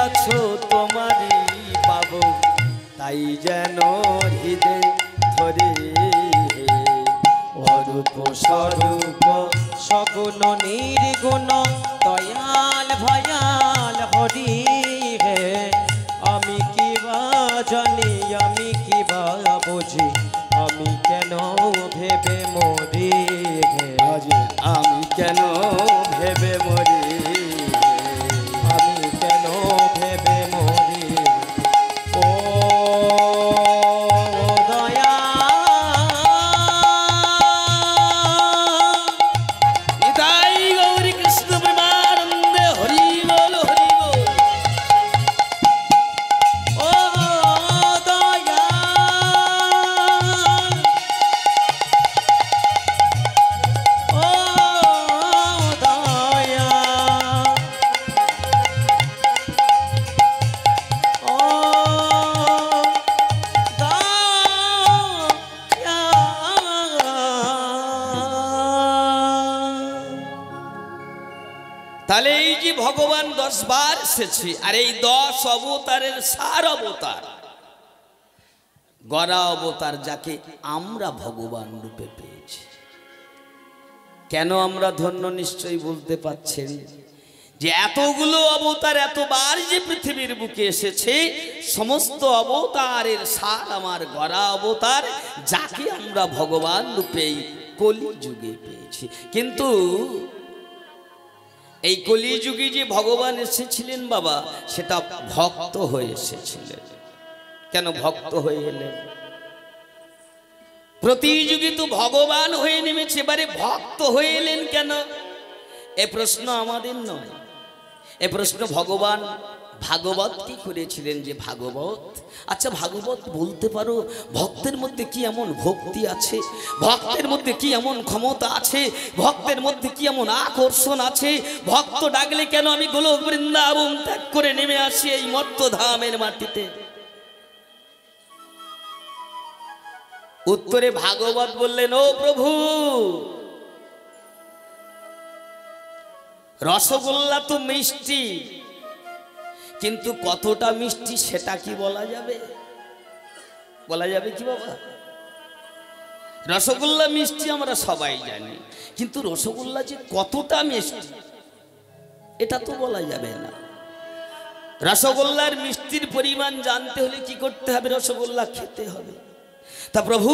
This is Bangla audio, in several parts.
আছো তোমারই পাবো, তাই যেন হৃদে ধরে। অরূপ স্বরূপ সগুণ নির্গুণ দয়াল ভয়াল হরি হে। আমি কি বা জানি, আমি কি বা বুঝি, আমি কেন ভেবে মরি হে। আমি কেন ভেবে মরি, আমি কেন ভেবে মরি। ও দয়া নিতাই গৌরী কৃষ্ণ প্রেমানন্দে হরি বল হরি বল। ও দয়া ও দয়া ও তাহলে এই যে ভগবান 10 বার এসেছে, আর এই 10 অবতারের সার অবতার গড়া অবতার, যাকে আমরা ভগবান রূপে পেয়েছি। কেন আমরা ধন্য নিশ্চয়ই বুঝতে পারছেন যে এতগুলো অবতার এতবার যে পৃথিবীর বুকে এসেছে, সমস্ত অবতারের সার আমার গড়া অবতার, যাকে আমরা ভগবান রূপে কলিযুগে পেয়েছি। কিন্তু এই কলিযুগে যে ভগবান এসেছিলেন বাবা, সেটা ভক্ত হয়ে এসেছিলেন। কেন ভক্ত হয়ে এলেন? প্রতি যুগে তো ভগবান হয়ে নেমেছে, এবারে ভক্ত হয়ে এলেন কেন? এ প্রশ্ন আমাদের নয়, এ প্রশ্ন ভগবান ভাগবত কি করেছিলেন যে ভাগবত। আচ্ছা ভাগবত বলতে পারো ভক্তের মধ্যে কি এমন ভক্তি আছে, ভক্তের মধ্যে কি এমন ক্ষমতা আছে, ভক্তের মধ্যে কি এমন আকর্ষণ আছে, ভক্ত ডাকলে কেন আমি গোলক বৃন্দাবন ত্যাগ করে নেমে আসি এই মর্তধামের মাটিতে। উত্তরে ভাগবত বললেন, ও প্রভু, রসগোল্লা তো মিষ্টি, কিন্তু কতটা মিষ্টি সেটা কি বলা যাবে? বলা যাবে কি বাবা? রসগোল্লা মিষ্টি আমরা সবাই জানি, কিন্তু রসগোল্লা যে কতটা মিষ্টি এটা তো বলা যাবে না। রসগোল্লার মিষ্টির পরিমাণ জানতে হলে কি করতে হবে? রসগোল্লা খেতে হবে। তা প্রভু,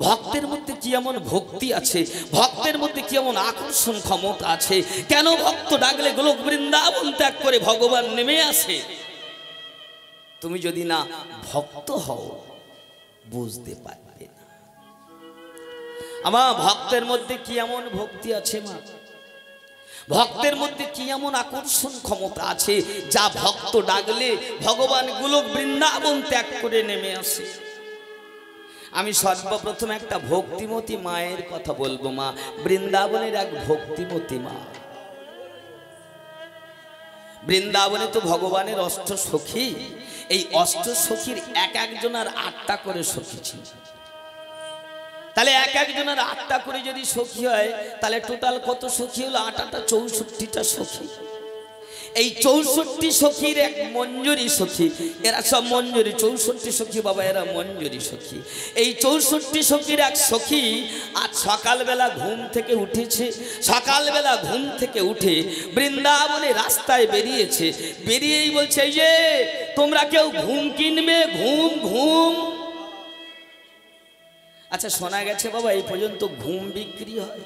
ভক্তের মধ্যে কি এমন ভক্তি আছে, ভক্তের মধ্যে কি এমন আকর্ষণ ক্ষমতা আছে, কেন ভক্ত ডাকলে গোলক বৃন্দাবন ত্যাগ করে ভগবান নেমে আসে? তুমি যদি না ভক্ত হও বুঝতে পারবে না। আমার ভক্তের মধ্যে কি এমন ভক্তি আছে মা, ভক্তের মধ্যে কি এমন আকর্ষণ ক্ষমতা আছে, যা ভক্ত ডাকলে ভগবান গোলক বৃন্দাবন ত্যাগ করে নেমে আসে। আমি সর্বপ্রথম একটা ভক্তিমতী মায়ের কথা বলবো। মা বৃন্দাবনের এক ভক্তিমতী মা। বৃন্দাবনে তো ভগবানের অষ্ট সখী, এই অষ্ট সখীর এক একজনের 8টা করে সখী ছিল। তাহলে এক একজনের 8টা করে যদি সখী হয়, তাহলে টোটাল কত সখী হলো? 8 8 64টা সখী। এই 64 সখীর এক মঞ্জুরি সখী, এরা সব মঞ্জুরি। 64 সখী বাবা, এরা মঞ্জুরি সখী। এই 64 সখীর এক সখী আজ সকালবেলা ঘুম থেকে উঠেছে। সকালবেলা ঘুম থেকে উঠে বৃন্দাবনে রাস্তায় বেরিয়েছে। বেরিয়েই বলছে, এই যে তোমরা কেউ ঘুম কিনবে? ঘুম ঘুম। আচ্ছা শোনা গেছে বাবা এই পর্যন্ত ঘুম বিক্রি হয়?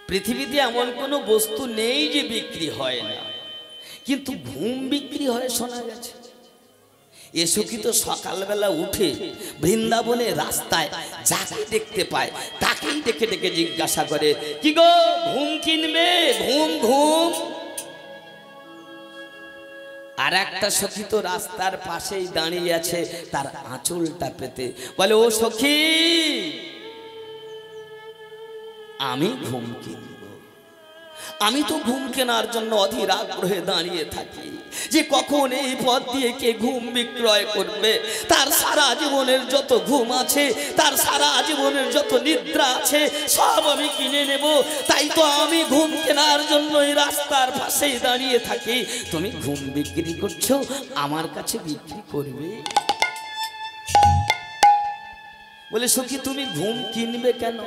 পৃথিবীতে এমন কোনো বস্তু নেই যে বিক্রি হয় না, কিন্তু ঘুম বিক্রি হয় শোনা গেছে। এসো কি তো সকালবেলা উঠে বৃন্দাবনে রাস্তায় যাকে দেখতে পায় তাকেই ডেকে ডেকে জিজ্ঞাসা করে, কি গো ঘুম কিনবে? ঘুম ঘুম। আর একটা সখী তো রাস্তার পাশেই দাঁড়িয়ে আছে, তার আঁচলটা পেতে বলে, ও সখী, আমি ঘুম কিনব। আমি তো ঘুম কেনার জন্য অধীর আগ্রহে দাঁড়িয়ে থাকি, যে কখন এই পথ দিয়ে কে ঘুম বিক্রয় করবে। তার সারা জীবনের যত ঘুম আছে, তার সারা জীবনের যত নিদ্রা আছে, সব আমি কিনে নেব। তাই তো আমি ঘুম কেনার জন্য এই রাস্তার পাশেই দাঁড়িয়ে থাকি। তুমি ঘুম বিক্রি করছো, আমার কাছে বিক্রি করবে? বলে সখী তুমি ঘুম কিনবে কেন?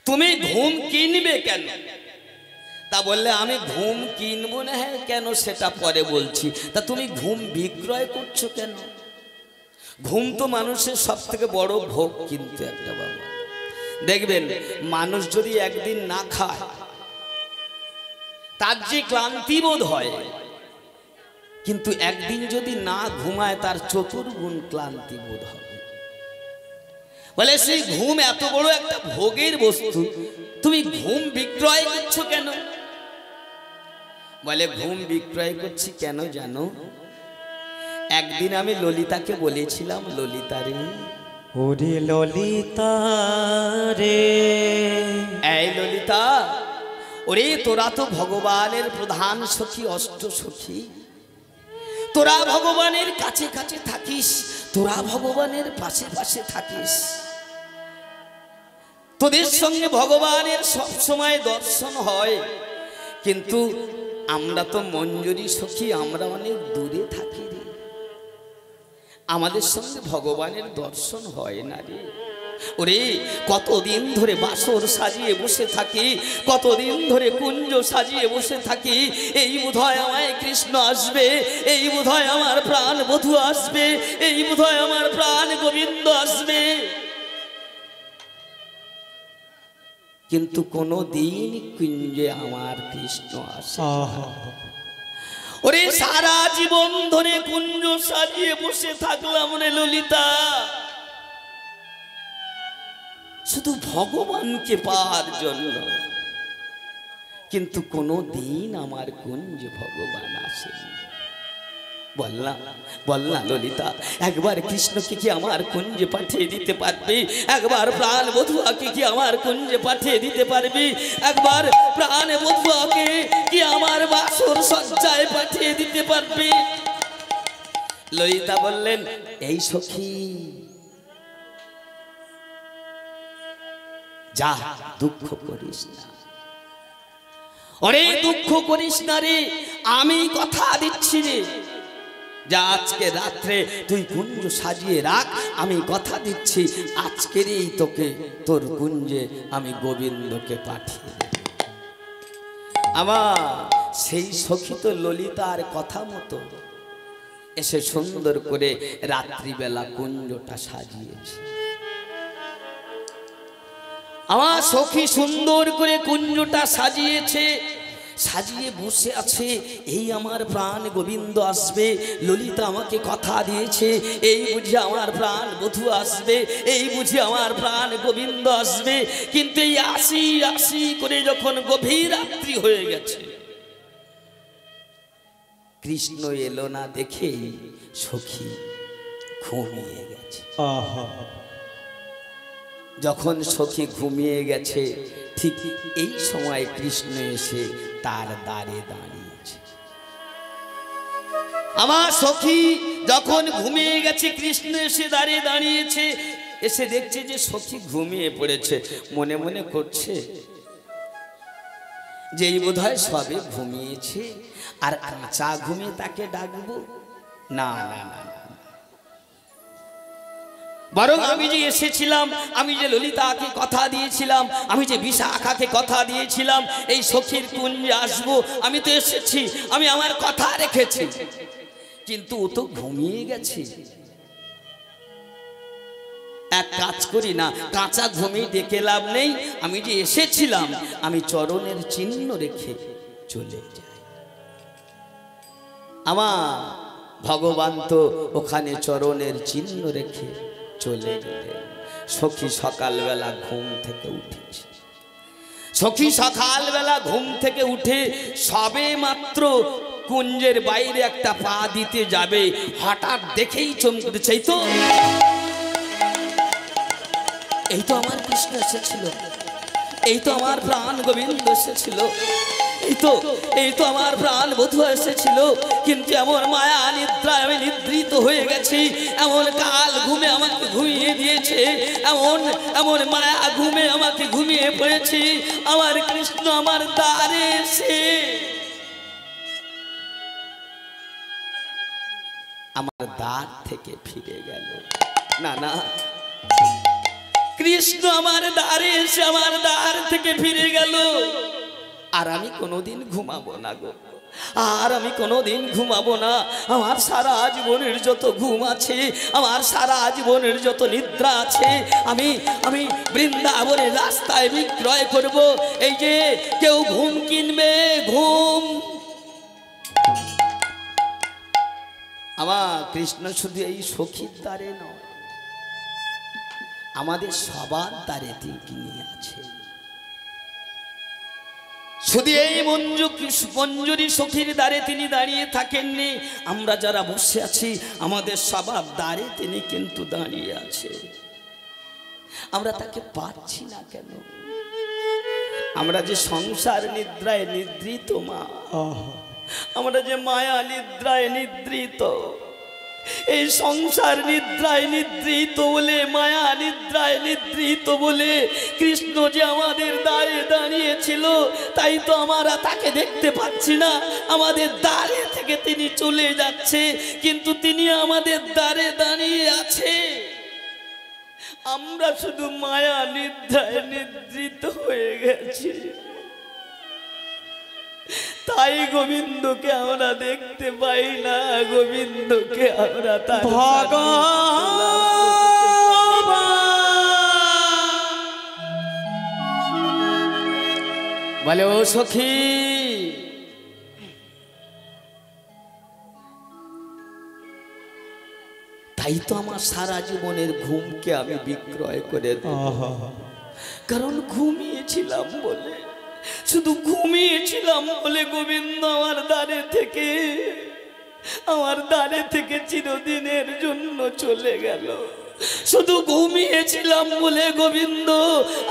তুমি ঘুম কিনবে কেন? তা বললে আমি ঘুম কিনবো না। হ্যাঁ কেন সেটা পরে বলছি। তা তুমি ঘুম বিক্রয় করছো কেন? ঘুম তো মানুষের সব থেকে বড় ভোগ। কিন্তু একটা বাবা দেখবেন, মানুষ যদি একদিন না খায় তার যে ক্লান্তি বোধ হয়, কিন্তু একদিন যদি না ঘুমায় তার চতুর্গুণ ক্লান্তি বোধ হবে। বলে সেই ঘুম এত বড় একটা ভোগের বস্তু, তুমি ঘুম বিক্রয় করছো কেন? বলে ঘুম বিক্রয় করছি কেন জানো? একদিন আমি ললিতাকে বলেছিলাম, ললিতা রে, ওরে ললিতা রে, এই ললিতা, ওরে তোরা তো ভগবানের প্রধান সখী, অষ্ট সখী। তোরা ভগবানের কাছে কাছে থাকিস, তোরা ভগবানের পাশে পাশে থাকিস, তোদের সঙ্গে ভগবানের সব সময় দর্শন হয়। কিন্তু আমরা তো মঞ্জুরি সখী, আমরা অনেক দূরে থাকি রে, আমাদের সঙ্গে ভগবানের দর্শন হয় না রে। ওরে কতদিন ধরে বাসর সাজিয়ে বসে থাকি, কতদিন ধরে কুঞ্জ সাজিয়ে বসে থাকি। এই বোধহয় আমায় কৃষ্ণ আসবে, এই বোধহয় আমার প্রাণ বধূ আসবে, এই বোধহয় আমার প্রাণ গোবিন্দ আসবে। কিন্তু কোনো দিন কুঞ্জে আমার কৃষ্ণ আসে। ওরে সারা জীবন ধরে কুঞ্জ সাজিয়ে বসে থাকলাম রে ললিতা, শুধু ভগবানকে পাওয়ার জন্য, কিন্তু কোনো দিন আমার কুঞ্জে ভগবান আসেনি। বললাম ললিতা, একবার কৃষ্ণকে কি আমার কুঞ্জে পাঠিয়ে দিতে পারবে? একবার প্রাণ বধুয়াকে কি আমার কুঞ্জে পাঠিয়ে দিতে পারবে? একবার প্রাণ বধুয়াকে কি আমার বাসর সজ্জায় পাঠিয়ে দিতে পারবে? ললিতা বললেন, এই সখী যা, দুঃখ করিস না। ওরে দুঃখ করিস না রে, আমি কথা দিচ্ছি রে, যা আজকে রাত্রে তুই কুঞ্জ সাজিয়ে রাখ। আমি কথা দিচ্ছি আজকেরই তোকে তোর কুঞ্জে আমি গোবিন্দকে পাঠিয়ে দেব। আমার সেই সখী তো ললিতার কথা মতো এসে সুন্দর করে রাত্রিবেলা কুঞ্জটা সাজিয়েছে। আমার সখী সুন্দর করে কুঞ্জটা সাজিয়েছে, সাজিয়ে বসে আছে। এই আমার প্রাণ গোবিন্দ আসবে, ললিতা আমাকে কথা দিয়েছে, এই বুঝি আমার প্রাণ বধূ আসবে, এই বুঝি আমার প্রাণ গোবিন্দ আসবে। কিন্তু এই আসি আসি করে যখন গভীর রাত্রি হয়ে গেছে, কৃষ্ণ এলো না দেখে সখী ঘুমিয়ে গেছে। যখন সখী ঘুমিয়ে গেছে, ঠিক এই সময় কৃষ্ণ এসে তার দ্বারে দাঁড়িয়েছে। আমার সখী যখন ঘুমিয়ে গেছে, কৃষ্ণ এসে দ্বারে দাঁড়িয়েছে। এসে দেখছে যে সখী ঘুমিয়ে পড়েছে। মনে মনে করছে যে এই বোধহয় সবে ঘুমিয়েছে, আর কাঁচা ঘুমিয়ে তাকে ডাকবো না, না না, বরং আমি যে এসেছিলাম, আমি যে ললিতাকে কথা দিয়েছিলাম, আমি যে বিশাখাকে কথা দিয়েছিলাম এই সখীর কুঞ্জে আসবো, আমি তো এসেছি, আমি আমার কথা রেখেছি, কিন্তু ও তো ঘুমিয়ে গেছে। এক কাজ করি না, কাঁচা ঘুমিয়ে ডেকে লাভ নেই, আমি যে এসেছিলাম আমি চরণের চিহ্ন রেখে চলে যাই। আমার ভগবান তো ওখানে চরণের চিহ্ন রেখে চলে গেলেন। সখী সকালবেলা ঘুম থেকে উঠেছে। সখী সকালবেলা ঘুম থেকে উঠে সবে মাত্র কুঞ্জের বাইরে একটা পা দিতে যাবে, হঠাৎ দেখেই চমকেছে, এই তো আমার কৃষ্ণ এসেছিল, এই তো আমার প্রাণ গোবিন্দ এসেছিল, এই তো আমার প্রাণ বধূ এসেছিল, কিন্তু এমন মায়া নিদ্রায় আমি নিদ্রিত হয়ে গেছি, এমন কাল ঘুমে আমাকে ঘুমিয়ে দিয়েছে, এমন এমন মায়া ঘুমে আমাকে ঘুমিয়ে পড়েছি। আমার কৃষ্ণ আমার দ্বারে এসে আমার দ্বার থেকে ফিরে গেল। না না, কৃষ্ণ আমার দ্বারে এসে আমার দ্বার থেকে ফিরে গেল। আর আমি কোনোদিন ঘুমাবো না গো, আর আমি কোনোদিন ঘুমাবো না। আমার সারা জীবনের যত ঘুম আছে, আমার সারা জীবনের যত নিদ্রা আছে, আমি আমি বৃন্দাবনের রাস্তায় বিক্রয় করব। এই যে কেউ ঘুম কিনবে, ঘুম। আমার কৃষ্ণ শুধু এই সখীর দ্বারে নয়, আমাদের সবার দ্বারে তিনি আছে। শুধু এই মঞ্জুরি সখীর দ্বারে তিনি দাঁড়িয়ে থাকেননি, আমরা যারা বসে আছি আমাদের সবার দ্বারে তিনি কিন্তু দাঁড়িয়ে আছে। আমরা তাকে পাচ্ছি না কেন? আমরা যে সংসার নিদ্রায় নিদ্রিত মা, আমরা যে মায়া নিদ্রায় নিদ্রিত, এই সংসার নিদ্রায় নিদ্রিত বলে, মায়া নিদ্রায় নিদ্রিত বলে কৃষ্ণ যে আমাদের দ্বারে দাঁড়িয়েছিল, তাই তো আমরা তাকে দেখতে পাচ্ছি না। আমাদের দ্বারে থেকে তিনি চলে যাচ্ছে, কিন্তু তিনি আমাদের দ্বারে দাঁড়িয়ে আছে। আমরা শুধু মায়া নিদ্রায় নিদ্রিত হয়ে গেছি, তাই গোবিন্দকে আমরা দেখতে পাই না, গোবিন্দকে আমরা তার বলে ও সখী, তাই তো আমার সারা জীবনের ঘুমকে আমি বিক্রয় করে দেব, কারণ ঘুমিয়েছিলাম বলে, শুধু ঘুমিয়েছিলাম বলে গোবিন্দ আমার দ্বারে থেকে চিরদিনের জন্য চলে গেল। শুধু ঘুমিয়েছিলাম বলে গোবিন্দ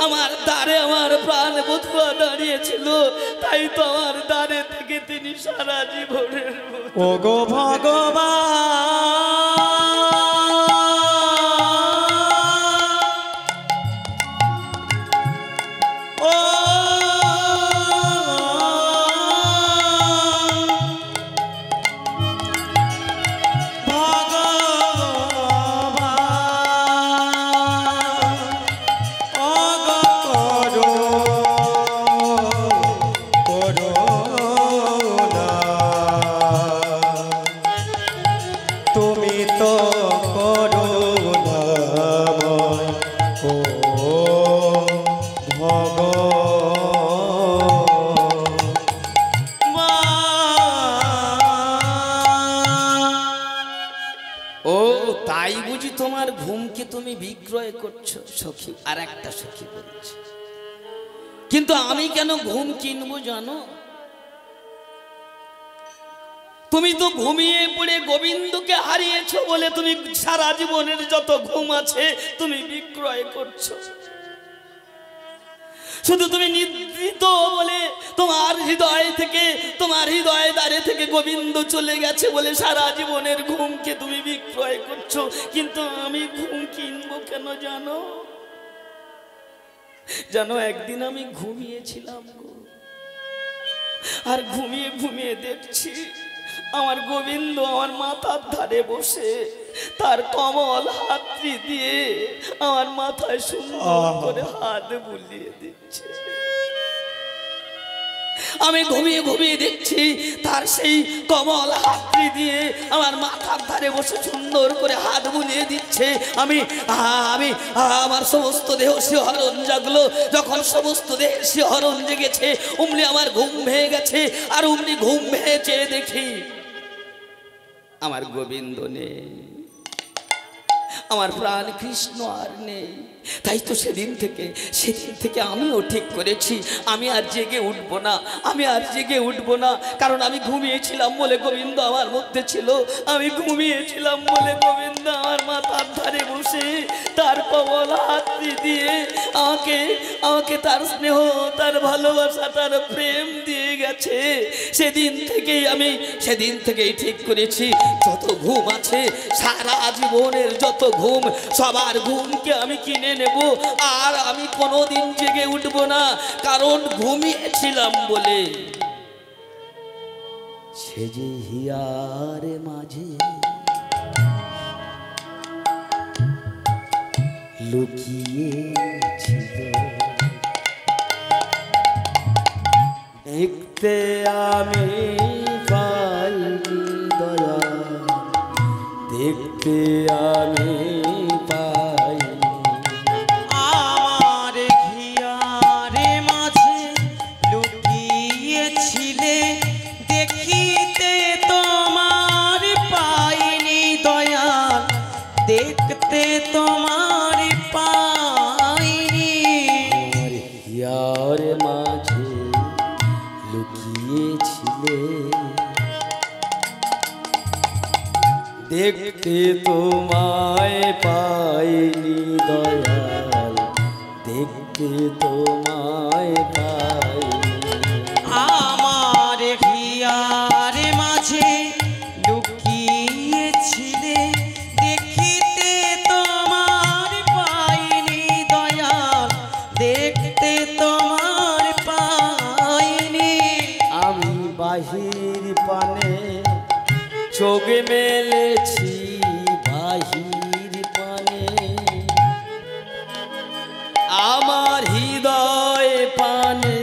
আমার দ্বারে আমার প্রাণ বধুয়া দাঁড়িয়েছিল, তাই তো আমার দ্বারে থেকে তিনি সারা জীবনের ও গো ভগবান, তুমি বিক্রয় করছো সখী। আর একটা সখী বলছে, কিন্তু আমি কেন ঘুম কিনবো জানো? তুমি তো ঘুমিয়ে পড়ে গোবিন্দকে হারিয়েছো বলে তুমি সারা জীবনের যত ঘুম আছে তুমি বিক্রয় করছো। শুধু তুমি নিদ্রিত বলে তোমার হৃদয় দ্বারে থেকে গোবিন্দ চলে গেছে বলে সারা জীবনের ঘুমকে তুমি বিক্রয় করছো। কিন্তু আমি ঘুম কিনবো কেন জানো? জানো, একদিন আমি ঘুমিয়েছিলাম আর ঘুমিয়ে ঘুমিয়ে দেখছি আমার গোবিন্দ আমার মাথার ধারে বসে তার কমল হাতটি দিয়ে আমার মাথায় সুন্দর করে হাত বুলিয়ে দিচ্ছে। আমি ঘুমিয়ে ঘুমিয়ে দেখছি তার সেই কমল হাতটি দিয়ে আমার মাথার ধারে বসে সুন্দর করে হাত বুলিয়ে দিচ্ছে। আমার সমস্ত দেহ শিহরণ জাগলো। যখন সমস্ত দেহ শিহরণ জেগেছে অমনি আমার ঘুম ভেঙে গেছে। আর অমনি ঘুম ভেঙে চেয়ে দেখি আমার গোবিন্দ নেই, আমার প্রাণ কৃষ্ণ আর নেই। তাই তো সেদিন থেকে আমিও ঠিক করেছি আমি আর জেগে উঠবো না, আমি আর জেগে উঠবো না। কারণ আমি ঘুমিয়েছিলাম বলে গোবিন্দ আমার মধ্যে ছিল, আমি ঘুমিয়েছিলাম বলে গোবিন্দ আমার মাথার ধারে বসে তার কবল হাত দিয়ে আমাকে তার স্নেহ, তার ভালোবাসা, তার প্রেম দিয়ে গেছে। সেদিন থেকেই ঠিক করেছি যত ঘুম আছে সারা জীবনের যত ঘুম সবার ঘুমকে আমি কিনে নেব, আর আমি কোনোদিন জেগে উঠব না। কারণ ঘুমিয়েছিলাম বলে। সে যে হিয়ার মাঝে লুকিয়েছিল, দেখতে আমি পাইনি দয়া, দেখতে আমি পাইনি। আমার হিয়ারে মাঝে লুকিয়েছিলে, দেখিতে তোমার পাইনি দয়াল, দেখতে তোমার পাইনি। আমার হিয়ার মাঝে লুকিয়েছিলে, দেখতে তোমায় পাইনি দয়াল, দেখতে তোমায় পাইনি। আমার হিয়ারে মাঝে লুকিয়েছিলে, দেখিতে তোমার পাইনি দয়াল, দেখতে তোমার পাইনি। আমি বাহির পানে চোখ মেলেছি, বাহির পানে আমার হৃদয় পানে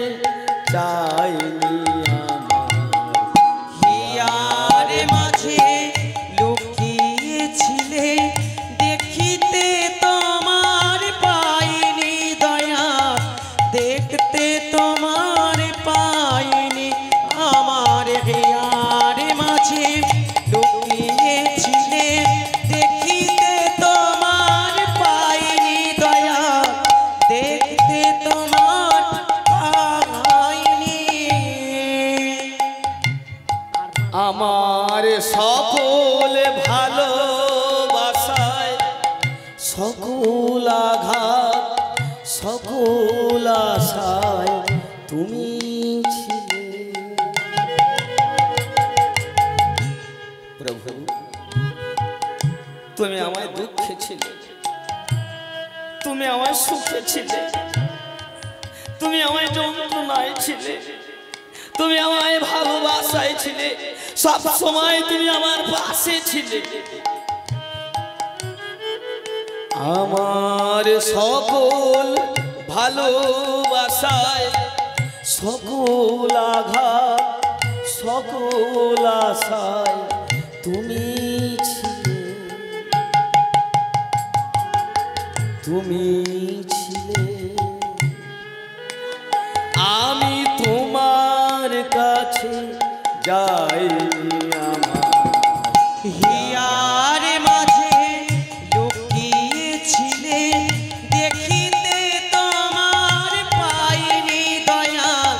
চাইনি। আমার হিয়ারে মাঝে লুকিয়েছিলে, দেখিতে তোমার পাইনি দয়াল, দেখতে তোমার পাইনি। আমার হিয়ারে মাঝে লুকিয়েছিলে, দেখিতে তোমার পাইনি দয়াল, দেখতে তোমার পাইনি। আমার সকল ভালোবাসায় সকল আঘাত সকল আশায় তুমি ছিলে। প্রভু তুমি আমায় দুঃখে ছিলে, তুমি আমায় সুখে ছিলে, তুমি আমায় যন্ত্রণায় ছিলে, তুমি আমায় ভালোবাসায় ছিলে, সব সময় তুমি আমার পাশে ছিলে। আমার সকল ভালোবাসায় সকল আঘাত সকল আশায় তুমি ছিলে, তুমি ছিলে। আমি তোমার কাছে যাইনি, আমার হিয়ারে মাঝে লুকিয়েছিলে, দেখিতে তোমার পাইনি দয়াল,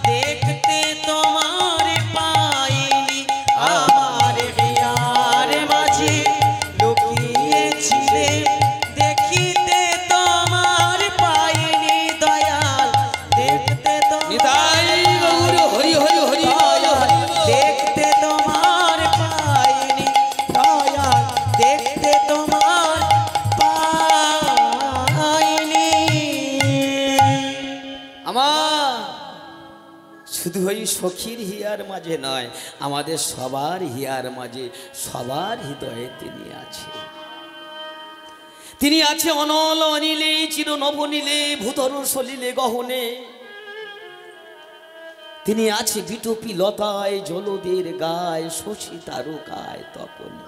দেখতে তোমার পাইনি। আমার হিয়ারে মাঝে লুকিয়েছিলে, দেখিতে তোমার পাইনি দয়াল, দেখতে নিতাই গৌর হরি হরি হরি দেখতে তোমার পাইনি দয়াল, দেখতে তোমার পাইনি। আমার শুধু ওই সখীর হিয়ার মাঝে নয়, আমাদের সবার হিয়ার মাঝে সবার হৃদয়ে তিনি আছে। তিনি আছে অনল অনিলে চির নবনীলে ভূতর সলিলে গহনে। তিনি আছে বিটপি লতায় জলদের গায়ে শশী তারকায় তপনে।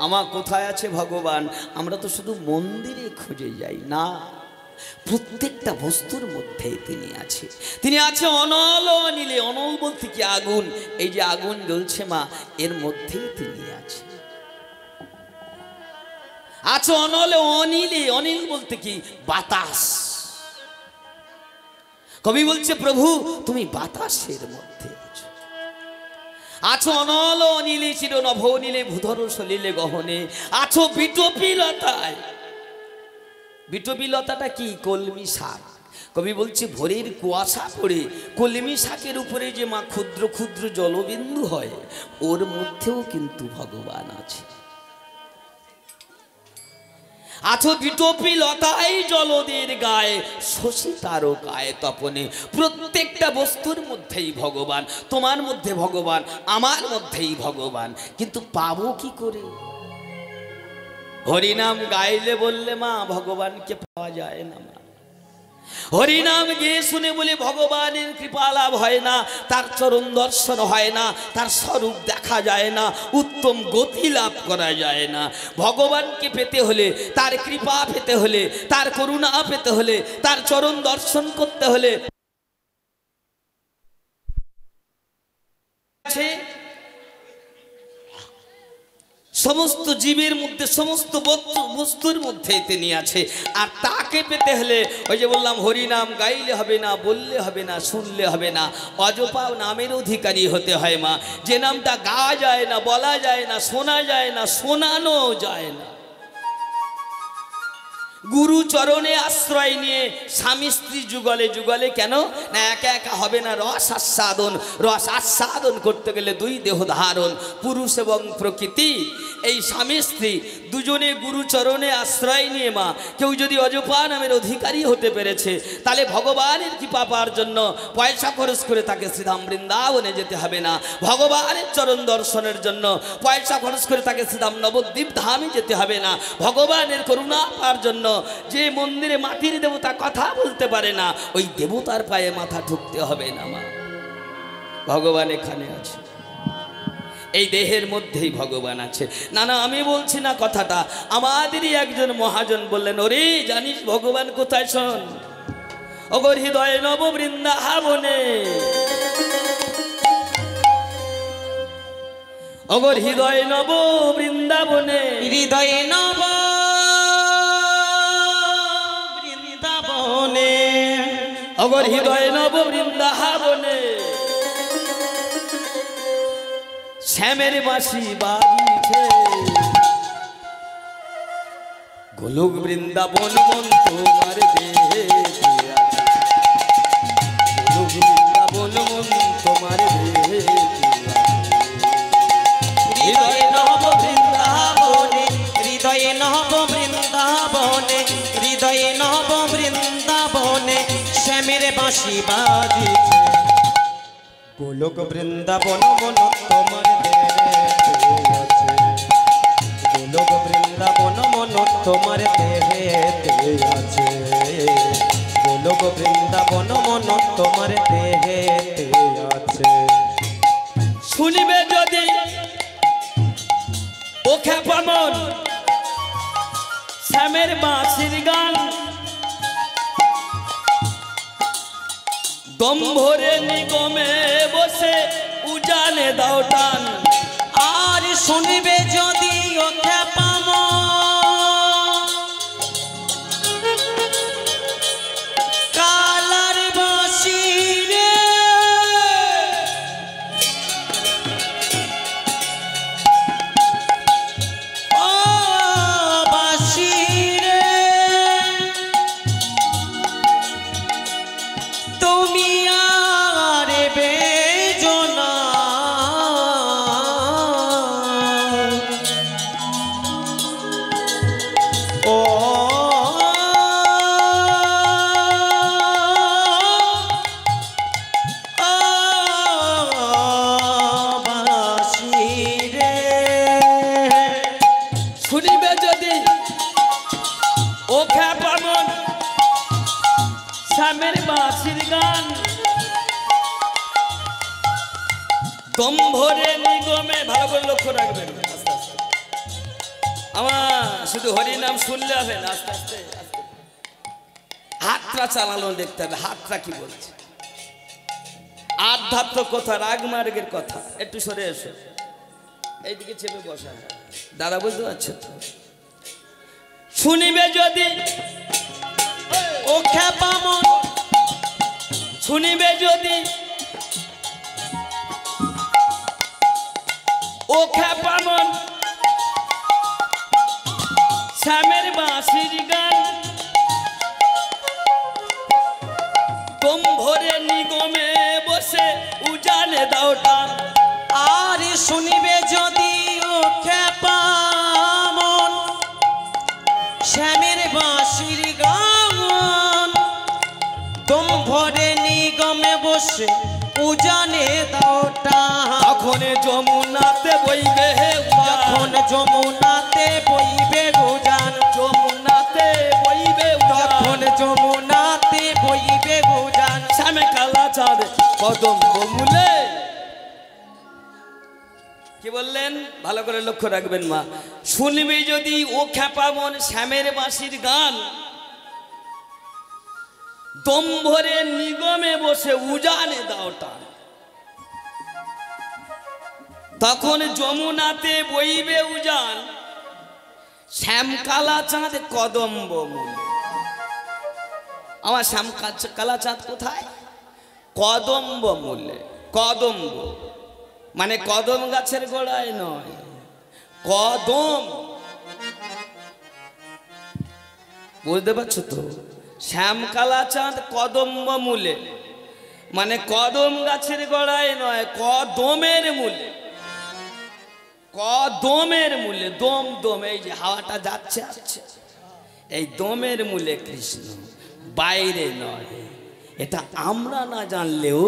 আমার কোথায় আছে ভগবান? আমরা তো শুধু মন্দিরে খুঁজে যাই না, প্রত্যেকটা বস্তুর মধ্যে তিনি আছে। তিনি আছে অনল অনিলে। অনল বলতে কি? আগুন। এই যে আগুন জ্বলছে মা, এর মধ্যেই তিনি আছে। আছো অনলে অনিলে, অনিল বলতে কি বাতাস। কবি বলছে প্রভু তুমি বাতাসের মধ্যে আছো। আছো অনল অনিলে চির নভ নীলে ভূধর সলিলে গহনে, আছো বিটপিলতায়। বিটপিলতাটা কি? কলমি শাক। কবি বলছে ভোরের কুয়াশা পড়ে কলমি শাকের উপরে যে মা ক্ষুদ্র ক্ষুদ্র জলবিন্দু হয়, ওর মধ্যেও কিন্তু ভগবান আছে। আছো বিটপি লতায় জলদের গায়ে, শশী তারকায় তপনে। প্রত্যেকটা বস্তুর মধ্যেই ভগবান, তোমার মধ্যে ভগবান, আমার মধ্যেই ভগবান। কিন্তু পাবো কি করে? হরিনাম গাইলে বললে মা ভগবানকে পাওয়া যায় না মা। হরিনাম গিয়ে শুনে বলে ভগবানের কৃপা লাভ হয় না, তার চরণ দর্শন হয় না, তার স্বরূপ দেখা যায় না, উত্তম গতি লাভ করা যায় না। ভগবানকে পেতে হলে, তার কৃপা পেতে হলে, তার করুণা পেতে হলে, তার চরণ দর্শন করতে হলে সমস্ত জীবের মধ্যে, সমস্ত বস্তুর মধ্যে তিনি আছে। আর তাকে পেতে হলে ওই যে বললাম হরিনাম গাইলে হবে না, বললে হবে না, শুনলে হবে না, অজপা নামের অধিকারী হতে হয় মা। যে নামটা গাওয়া যায় না, বলা যায় না, শোনা যায় না, শোনানো যায় না। গুরু চরণে আশ্রয় নিয়ে স্বামী স্ত্রী যুগলে যুগলে কেন না, একা একা হবে না রস আস্বাদন। রস আস্বাদন করতে গেলে দুই দেহ ধারণ, পুরুষ এবং প্রকৃতি। এই স্বামী স্ত্রী দুজনে গুরু চরণে আশ্রয় নিয়ে মা কেউ যদি অজপা নামের অধিকারী হতে পেরেছে, তাহলে ভগবানের কৃপা পাওয়ার জন্য পয়সা খরচ করে তাকে শ্রীধাম বৃন্দাবনে যেতে হবে না। ভগবানের চরণ দর্শনের জন্য পয়সা খরচ করে তাকে শ্রীধাম নবদ্বীপ ধামে যেতে হবে না। ভগবানের করুণা পাওয়ার জন্য যে মন্দিরে মাটির দেবতা কথা বলতে পারে না, ওই দেবতার পায়ে মাথা ঠুকতে হবে না মা। ভগবান এখানে আছে, এই দেহের মধ্যেই ভগবান আছে। না না আমি বলছি না কথাটা, আমাদেরই একজন মহাজন বললেন, ওরে জানিস ভগবান কোথায়? শোন, ওগর হৃদয় নব বৃন্দাবনে, ওগর হৃদয় নব বৃন্দাবনে, হৃদয় নব বৃন্দাবনে, অগর হৃদয় নব বৃন্দাবনে, শ্যামের বাঁশি বাজিছে, গোলক বৃন্দাবন মন তোমার দেহে, গোলক বৃন্দাবন মন তোমার দেহে। হৃদয় নব বৃন্দাবনে, হৃদয় নব বৃন্দাবনে, হৃদয় নব বৃন্দাবনে, শ্যামের বাঁশি বাজিছে, গোলক বৃন্দাবন মন তোমার দেহে আছে, গোলক বৃন্দাবন মন তোমার দেহে আছে, গোলক বৃন্দাবন মন তোমার দেহে আছে। শুনিবে যদি ও খেপামন শ্যামের বাঁশির গান, দম ভরে নিগমে বসে উজানে দাও টান। আর শুনবে যদি ও খেপামন কালার বাঁশি রে, ও বাঁশি রে, তুমি আর বেজনা ও বাঁশি রে, শুনিবে যদি ও খেপামন শ্যামের বাঁশির গান, দম ভরে নিগমে, ভালো করে লক্ষ্য রাখবেন। আস্তে আস্তে আমার শুধু হরিনাম শুনলে হবে না, আস্তে আস্তে আস্তে হাতটা চালানো দেখতে হবে, হাতটা কি বলছে। আধ্যাত্ম কথা, রাগমার্গের কথা, একটু সরে এসো, এইদিকে চেপে বসা। দাদা বুঝতে পারছো তো? শুনিবে যদি ও খেপামন শুনিবে যদি ও খেপামন শ্যামের বাঁশির গান তোম ভরে নিগমে বসে উজানে দাও টান আর শুনিবে যদি ও খেপামন শ্যামের বাঁশির গান তুম ভরে নিগমে বসে উজানে দাও টান তখন যমুনাতে বইবে তখন যমুনাতে বইবে উজান যমুনাতে বইবে তখন যমুনাতে বইবে উজান শ্যামে কালা চাঁদ কদম মূলে কি বললেন ভালো করে লক্ষ্য রাখবেন মা শুনবি যদি ও খ্যাপামন শ্যামের বাঁশির গান দম ভরে নিগমে বসে উজানে দাও টান তখন যমুনাতে বইবে উজান শ্যামকালা চাঁদ কদম্ব মূলে আমার শ্যামকালা চাঁদ কোথায় কদম্ব মূলে কদম্ব মানে কদম গাছের গোড়ায় নয় কদম বুঝতে পারছো তো শ্যামকালা চাঁদ কদম্ব মূলে মানে কদম গাছের গোড়ায় নয় কদমের মূলে কদমের মূলে দম দম এই যে হাওয়াটা যাচ্ছে আসছে এই দমের মূলে কৃষ্ণ বাইরে নয় এটা আমরা না জানলেও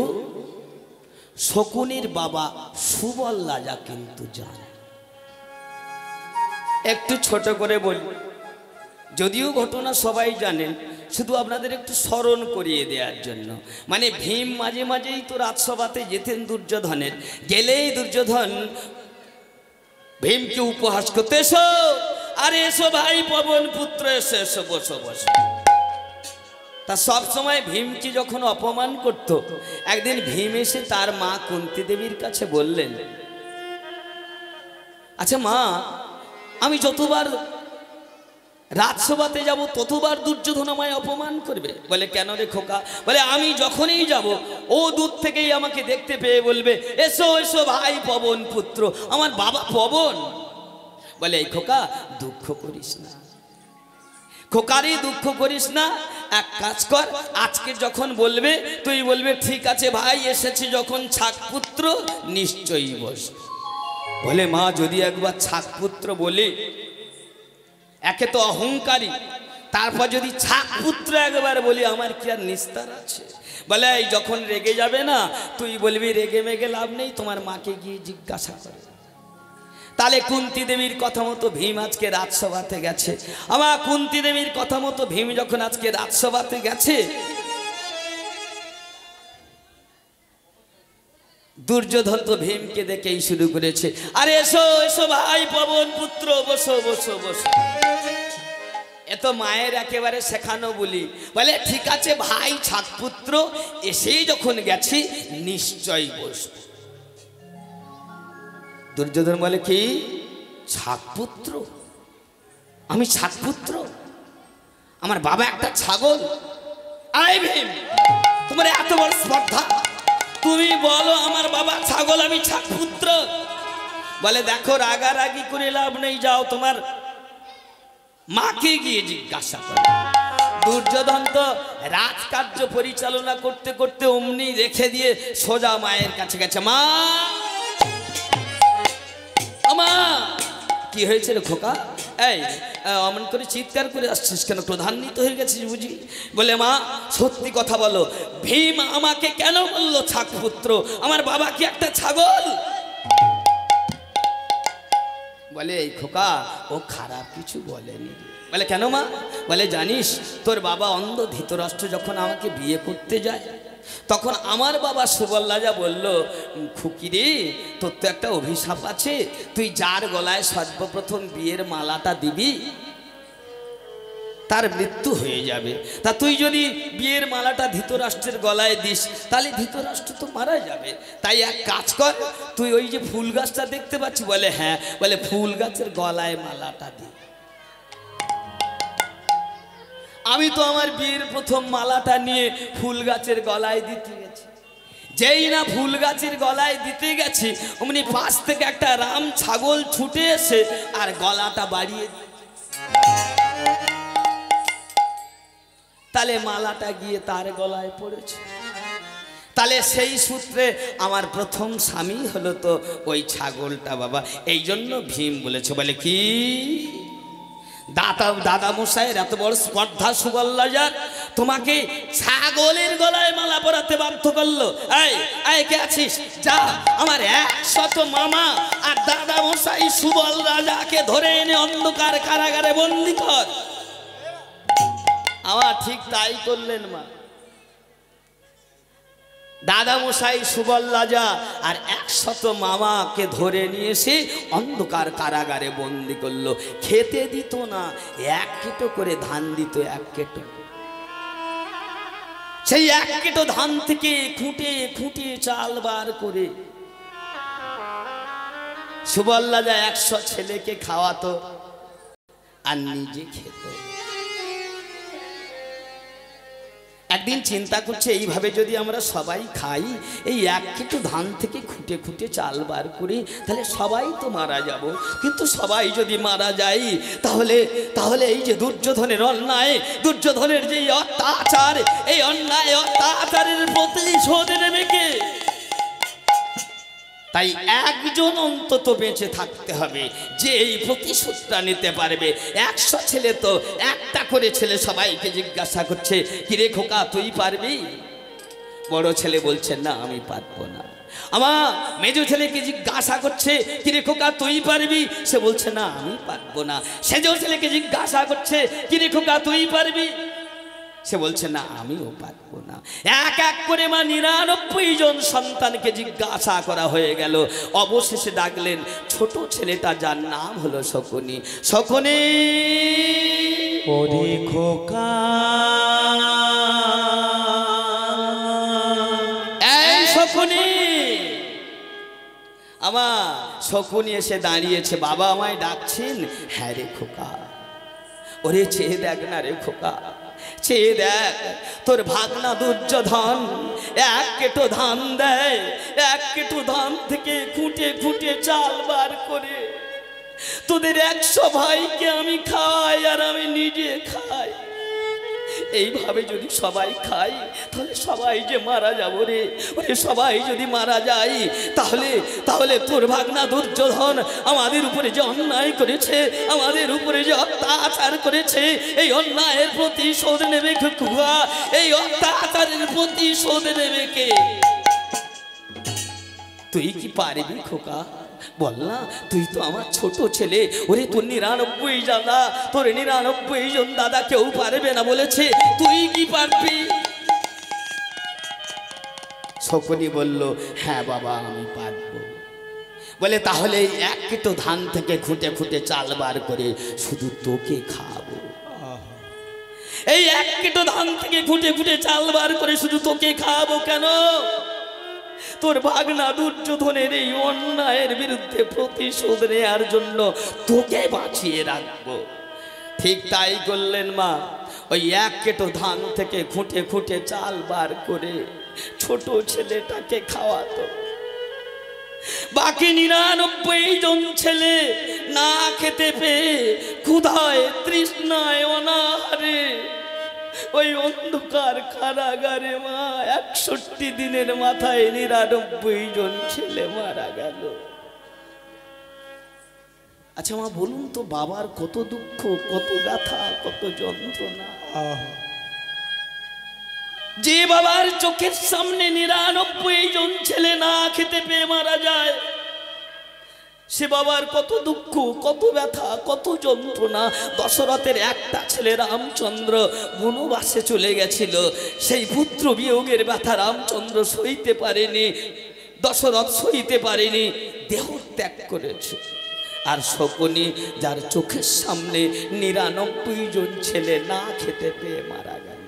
শকুনির বাবা সুবল রাজা কিন্তু জানে একটু ছোট করে বলি যদিও ঘটনা সবাই জানেন শুধু আপনাদের একটু স্মরণ করিয়ে দেওয়ার জন্য মানে ভীম মাঝে মাঝেই তো রাজসভাতে যেতেন দুর্যোধনের গেলেই দুর্যোধন ভীমকে উপহাস করতে এসো আরে এসো ভাই পবন পুত্র এসো এসো বসো বসো তা সব সময় ভীমকে যখন অপমান করত একদিন ভীম এসে তার মা কুন্তী দেবীর কাছে বললেন আচ্ছা মা আমি যতবার রাজসভাতে যাব ততবার দুর্যোধন আমায় অপমান করবে বলে কেন রে খোকা বলে আমি যখনই যাব ও দূর থেকেই আমাকে দেখতে পেয়ে বলবে এসো এসো ভাই পবন পুত্র আমার বাবা পবন বলে এই খোকা দুঃখ করিস না খোকারি দুঃখ করিস না এক কাজ কর আজকে যখন বলবে তুই বলবে ঠিক আছে ভাই এসেছি যখন ছাকপুত্র নিশ্চয়ই বস বলে মা যদি একবার ছাকপুত্র বলি একে তো অহংকারী তারপর যদি ছাকপুত্র একবার বলি আমার কি আর নিস্তার আছে বলে এই যখন রেগে যাবে না তুই বলবি রেগে মেগে লাভ নেই তোমার মাকে গিয়ে জিজ্ঞাসা করে তাহলে কুন্তী দেবীর কথা মতো ভীম আজকে রাজসভাতে গেছে আমার কুন্তী দেবীর কথা মতো ভীম যখন আজকে রাজসভাতে গেছে দুর্যোধন তো ভীমকে দেখেই শুরু করেছে আরে এসো এসো ভাই পবন পুত্র বসো বসো বসো এত মায়ের একেবারে শেখানো বলি বলে ঠিক আছে ভাই ছাকপুত্র এসেই যখন গেছি নিশ্চয়ই বসবো দুর্যোধন বলে কি ছাকপুত্র আমি ছাকপুত্র আমার বাবা একটা ছাগল আই ভীম তোমার এত বড় স্পর্ধা তুমি বলো আমার বাবা ছাগল আমি ছাকপুত্র বলে দেখো রাগারাগি করে লাভ নেই যাও তোমার মাকে গিয়ে জিজ্ঞাসা করো দুর্যোধন তো রাজকার্য পরিচালনা করতে করতে অমনি রেখে দিয়ে সোজা মায়ের কাছে গেছে মা আমা কি হয়েছে রে খোকা এই অমন করে চিৎকার করে আসছিস কেন ক্রধান্বিত হয়ে গেছিস বুঝি বলে মা সত্যি কথা বলো ভীম আমাকে কেন বললো ছাকপুত্র আমার বাবা কি একটা ছাগল বলে এই খোকা ও খারাপ কিছু বলেনি বলে কেন মা বলে জানিস তোর বাবা অন্ধ ধৃতরাষ্ট্র যখন আমাকে বিয়ে করতে যায় তখন আমার বাবা সুবল রাজা বলল খুকি রে তোর তো একটা অভিশাপ আছে তুই যার গলায় সর্বপ্রথম বিয়ের মালাটা দিবি তার মৃত্যু হয়ে যাবে তা তুই যদি বিয়ের মালাটা ধৃতরাষ্ট্রের গলায় দিস তাহলে ধৃতরাষ্ট্র তো মারা যাবে তাই এক কাজ কর তুই ওই যে ফুল গাছটা দেখতে পাচ্ছি বলে হ্যাঁ বলে ফুল গাছের গলায় মালাটা দি আমি তো আমার বিয়ের প্রথম মালাটা নিয়ে ফুল গাছের গলায় দিতে গেছি। যেই না ফুল গাছের গলায় দিতে গেছি, অমনি পাশ থেকে একটা রাম ছাগল ছুটে এসে আর গলাটা বাড়িয়ে, তাহলে মালাটা গিয়ে তার গলায় পড়েছে। তাহলে সেই সূত্রে আমার প্রথম স্বামী হলো তো ওই ছাগলটা বাবা। এই জন্য ভীম বলেছে, বলে কি দাদা মশাইয়ের এত বড় স্পর্ধা সুবলরাজার, তোমাকে ছাগলের গলায় মালা পরাতে বাধ্য করলো। এই কে আছিস, যা আমার 100 মামা আর দাদা মশাই সুবলরাজাকে ধরে এনে অন্ধকার কারাগারে বন্দী কর। আমার ঠিক তাই করলেন মা। দাদা মশাই সুবলরাজা আর 100 মামাকে ধরে নিয়ে এসে অন্ধকার কারাগারে বন্দি করলো। খেতে দিত না, 1 কেটো করে ধান দিত, 1 কেটো। সেই 1 কেটো ধান থেকে খুঁটে খুঁটে চাল বার করে সুবলরাজা 100 ছেলেকে খাওয়াতো আর নিজে খেত। একদিন চিন্তা করছে, এইভাবে যদি আমরা সবাই খাই, এই 1 কেটো ধান থেকে খুঁটে খুঁটে চাল বার করে, তাহলে সবাই তো মারা যাব। কিন্তু সবাই যদি মারা যাই, তাহলে এই যে দুর্যোধনের অন্যায়, দুর্যোধনের যে অত্যাচার, এই অন্যায় অত্যাচারের প্রতিশোধ নেবে কে? তাই একজন অন্তত বেঁচে থাকতে হবে যে এই প্রতিশোধটা নিতে পারবে। 100 ছেলে তো একটা করে ছেলে সবাইকে জিজ্ঞাসা করছে, কিরে খোকা তুই পারবি? বড় ছেলে বলছে না আমি পারবো না। আমার মেজো ছেলেকে জিজ্ঞাসা করছে, কিরে খোকা তুই পারবি? সে বলছে না আমি পারবো না। সেজো ছেলেকে জিজ্ঞাসা করছে, কিরে খোকা তুই পারবি? সে বলছে না আমিও পারবো না। এক এক করে মা 99 জন সন্তানকে জিজ্ঞাসা করা হয়ে গেল। অবশেষে ডাকলেন ছোট ছেলেটা, যার নাম হলো শকুনি। শকুনি, ওরে খোকা, এই শকুনি। আমার শকুনি এসে দাঁড়িয়েছে। বাবা আমায় ডাকছেন? হ্যাঁ রে খোকা। ওরে চেয়ে দেখ না রে খোকা, চেয়ে দেখ তোর ভাগনা দুর্যোধন 1 কেটো ধান দেয়, 1 কেটো ধান থেকে খুঁটে খুঁটে চাল বার করে তোদের 100 ভাইকে আমি খাই আর আমি নিজে খাই। এইভাবে যদি সবাই খাই, তাহলে সবাই যে মারা যাব রে। ওরে সবাই যদি মারা যাই, তাহলে তোর ভাগনা দুর্যোধন আমাদের উপরে যে অন্যায় করেছে, আমাদের উপরে যে অত্যাচার করেছে, এই অন্যায়ের প্রতিশোধ নেবে কে? এই অত্যাচারের প্রতিশোধ নেবে কে? তুই কি পারবি খোকা? বল না, তুই তো আমার ছোট ছেলে। ওরে তোর 99 দাদা, তোর 99 জন দাদা কেউ পারবে না বলেছে, তুই কি পারবি? শকুনি বলল হ্যাঁ বাবা আমি পারবো। বলে তাহলে 1 কেটো ধান থেকে খুঁটে খুঁটে চাল বার করে শুধু তোকে খাবো। এই 1 কেটো ধান থেকে খুঁটে খুঁটে চাল বার করে শুধু তোকে খাবো। কেন? তোর ভাগনা দুর্যোধনের এই অন্যায়ের বিরুদ্ধে প্রতিশোধ নেওয়ার জন্য তোকে বাঁচিয়ে রাখবো। ঠিক তাই করলেন মা। ওই 1 কেটো ধান থেকে খুঁটে খুঁটে চাল বার করে ছোট ছেলেটাকে খাওয়াতো। বাকি 99 জন ছেলে না খেতে পেয়ে ক্ষুধায় তৃষ্ণায় অনাহারে ওই অন্ধকার কারাগারে মা 61 দিনের মাথায় 99 জন ছেলে মারা গেল। আচ্ছা মা বলুন তো, বাবার কত দুঃখ, কত ব্যথা, কত যন্ত্রণা। যে বাবার চোখের সামনে 99 জন ছেলে না খেতে পেয়ে মারা যায়, সে বাবার কত দুঃখ, কত ব্যথা, কত যন্ত্রণা। দশরথের একটা ত্যাগ রামচন্দ্র বনবাসে চলে গেছিল, সেই পুত্র বিয়োগের ব্যথা রামচন্দ্র সইতে পারেনি, দশরথ সইতে পারেনি, দেহ ত্যাগ করেছে। আর শকুনি যার চোখের সামনে 99 জন ছেলে না খেতে পেয়ে মারা গেল।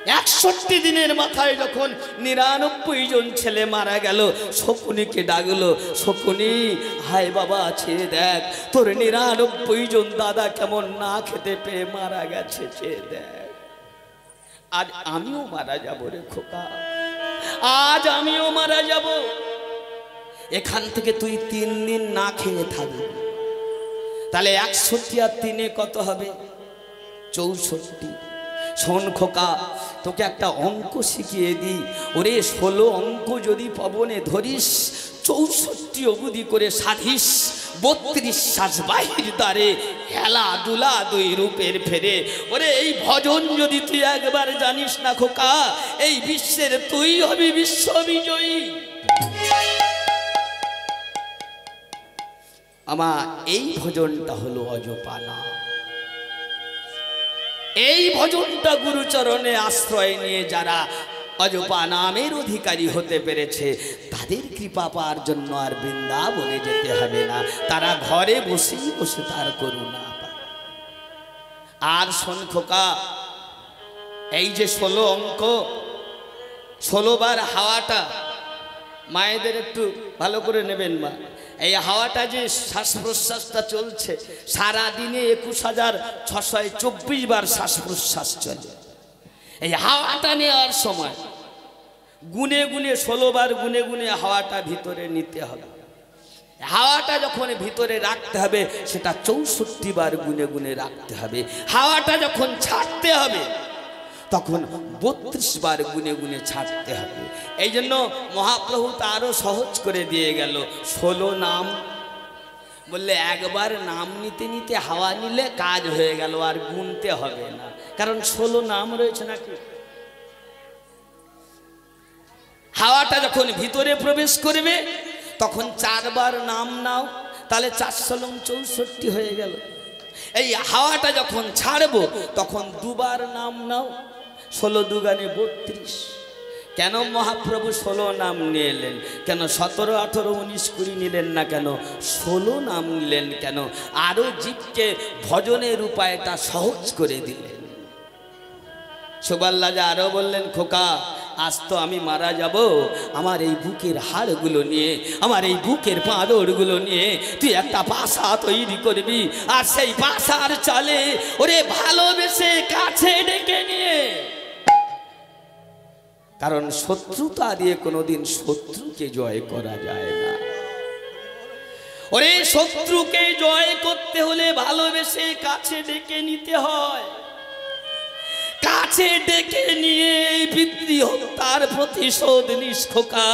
61 দিনের মাথায় যখন 99 জন ছেলে মারা গেল, শকুনিকে ডাকলো, শকুনি হায় বাবা, চেয়ে দেখ তোর 99 জন দাদা কেমন না খেতে পেয়ে মারা গেছে, চেয়ে দেখ। আজ আমিও মারা যাব রে খোকা, আজ আমিও মারা যাব। এখান থেকে তুই 3 দিন না খেয়ে থাকবি, তাহলে 61 আর 3 কত হবে? 64। শোন খোকা, তোকে একটা অঙ্ক শিখিয়ে দিই। ওরে 16 অঙ্ক যদি পবনে ধরিস, 64 অবধি করে সাধিস, 32 শ্বাস বাহির দ্বারে হেলা দুলা 2 রূপের ফেরে। ওরে এই ভজন যদি তুই একবার জানিস না খোকা, এই বিশ্বের তুই হবি বিশ্ববিজয়ী। আমার এই ভজনটা হলো অজপা নাম। এই ভজনটা গুরুচরণে আশ্রয় নিয়ে যারা অজপা নামের অধিকারী হতে পেরেছে, তাদের কৃপা পাওয়ার জন্য আর বৃন্দাবনে যেতে হবে না, তারা ঘরে বসেই বসে তার করুণা পায়। আর শোন খোকা, এই যে 16 অঙ্ক, 16 বার হাওয়াটা মায়েদের একটু ভালো করে নেবেন মা। এই হাওয়াটা যে শ্বাস প্রশ্বাসটা চলছে, সারা দিনে 21,624 বার শ্বাস প্রশ্বাস চলে। এই হাওয়াটা নেওয়ার সময় গুনে গুনে 16 বার গুনে গুনে হাওয়াটা ভিতরে নিতে হবে। হাওয়াটা যখন ভিতরে রাখতে হবে, সেটা 64 বার গুনে গুনে রাখতে হবে। হাওয়াটা যখন ছাড়তে হবে, তখন 32 বার গুনে গুনে ছাড়তে হবে। এই জন্য মহাপ্রভু তা আরো সহজ করে দিয়ে গেল। 16 নাম বললে একবার নাম নিতে নিতে হাওয়া নিলে কাজ হয়ে গেল, আর গুনতে হবে না, কারণ 16 নাম রয়েছে নাকি। হাওয়াটা যখন ভিতরে প্রবেশ করবে, তখন 4 বার নাম নাও, তাহলে 4 × 64 হয়ে গেল। এই হাওয়াটা যখন ছাড়বো, তখন 2 বার নাম নাও, 16 × 2 = 32। কেন মহাপ্রভু 16 নাম নিয়ে এলেন? কেন 17, 18, 19, 20 নিলেন না? কেন 16 নাম নিলেন? কেন আরো জীবকে ভজনের উপায়টা সহজ করে দিলেন। সুবল রাজা আরো বললেন, খোকা আজ তো আমি মারা যাব, আমার এই বুকের হাড়গুলো নিয়ে, আমার এই বুকের পাঁদরগুলো নিয়ে তুই একটা পাশা তৈরি করবি, আর সেই পাশার চালে ওরে ভালোবেসে কাছে ডেকে নিয়ে, কারণ শত্রুতা দিয়ে কোনোদিন শত্রুকে জয় করা যায় না। ওরে শত্রুকে জয় করতে হলে ভালোবেসে কাছে ডেকে নিতে হয়। কাছে ডেকে নিয়ে এই পিতৃ হত্যার প্রতিশোধ নিস খোকা।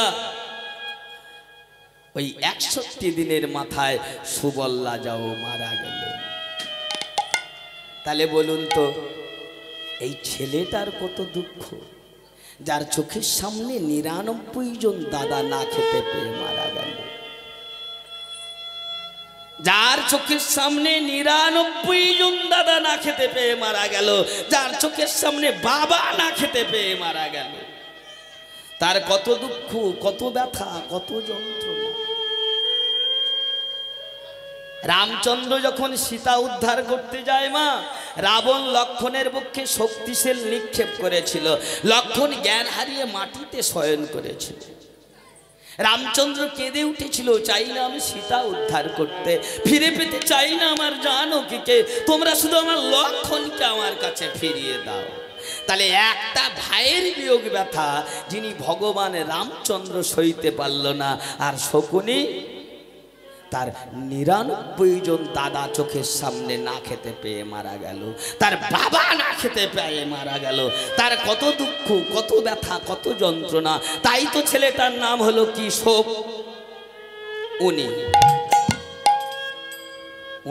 ওই 61 দিনের মাথায় সুবল রাজাও মারা গেলেন। তাহলে বলুন তো, এই ছেলেটার কত দুঃখ, যার চোখের সামনে 99 জন দাদা না খেতে পেয়ে মারা গেল। যার চোখের সামনে 99 জন দাদা না খেতে পেয়ে মারা গেল, যার চোখের সামনে বাবা না খেতে পেয়ে মারা গেল, তার কত দুঃখ, কত ব্যথা, কত যন্ত্রণা। রামচন্দ্র যখন সীতা উদ্ধার করতে যায় মা, রাবণ লক্ষণের পক্ষে শক্তিশাল নিক্ষেপ করেছিল। লক্ষণ জ্ঞান হারিয়ে মাটিতে শয়ন করেছিল। রামচন্দ্র কেঁদে উঠেছিল, চাই না আমি সীতা উদ্ধার করতে, ফিরে পেতে চাই না আমার জানকীকে, তোমরা শুধু আমার লক্ষণকে আমার কাছে ফিরিয়ে দাও। তাহলে একটা ভাইয়ের বিয়োগ ব্যথা যিনি ভগবান রামচন্দ্র সইতে পারল না, আর শকুনি তার 99 জন দাদা চোখের সামনে না খেতে পেয়ে মারা গেল, তার বাবা না খেতে পেয়ে মারা গেল, তার কত দুঃখ, কত ব্যথা, কত যন্ত্রণা। তাই তো ছেলেটার নাম হলো কি? শোক।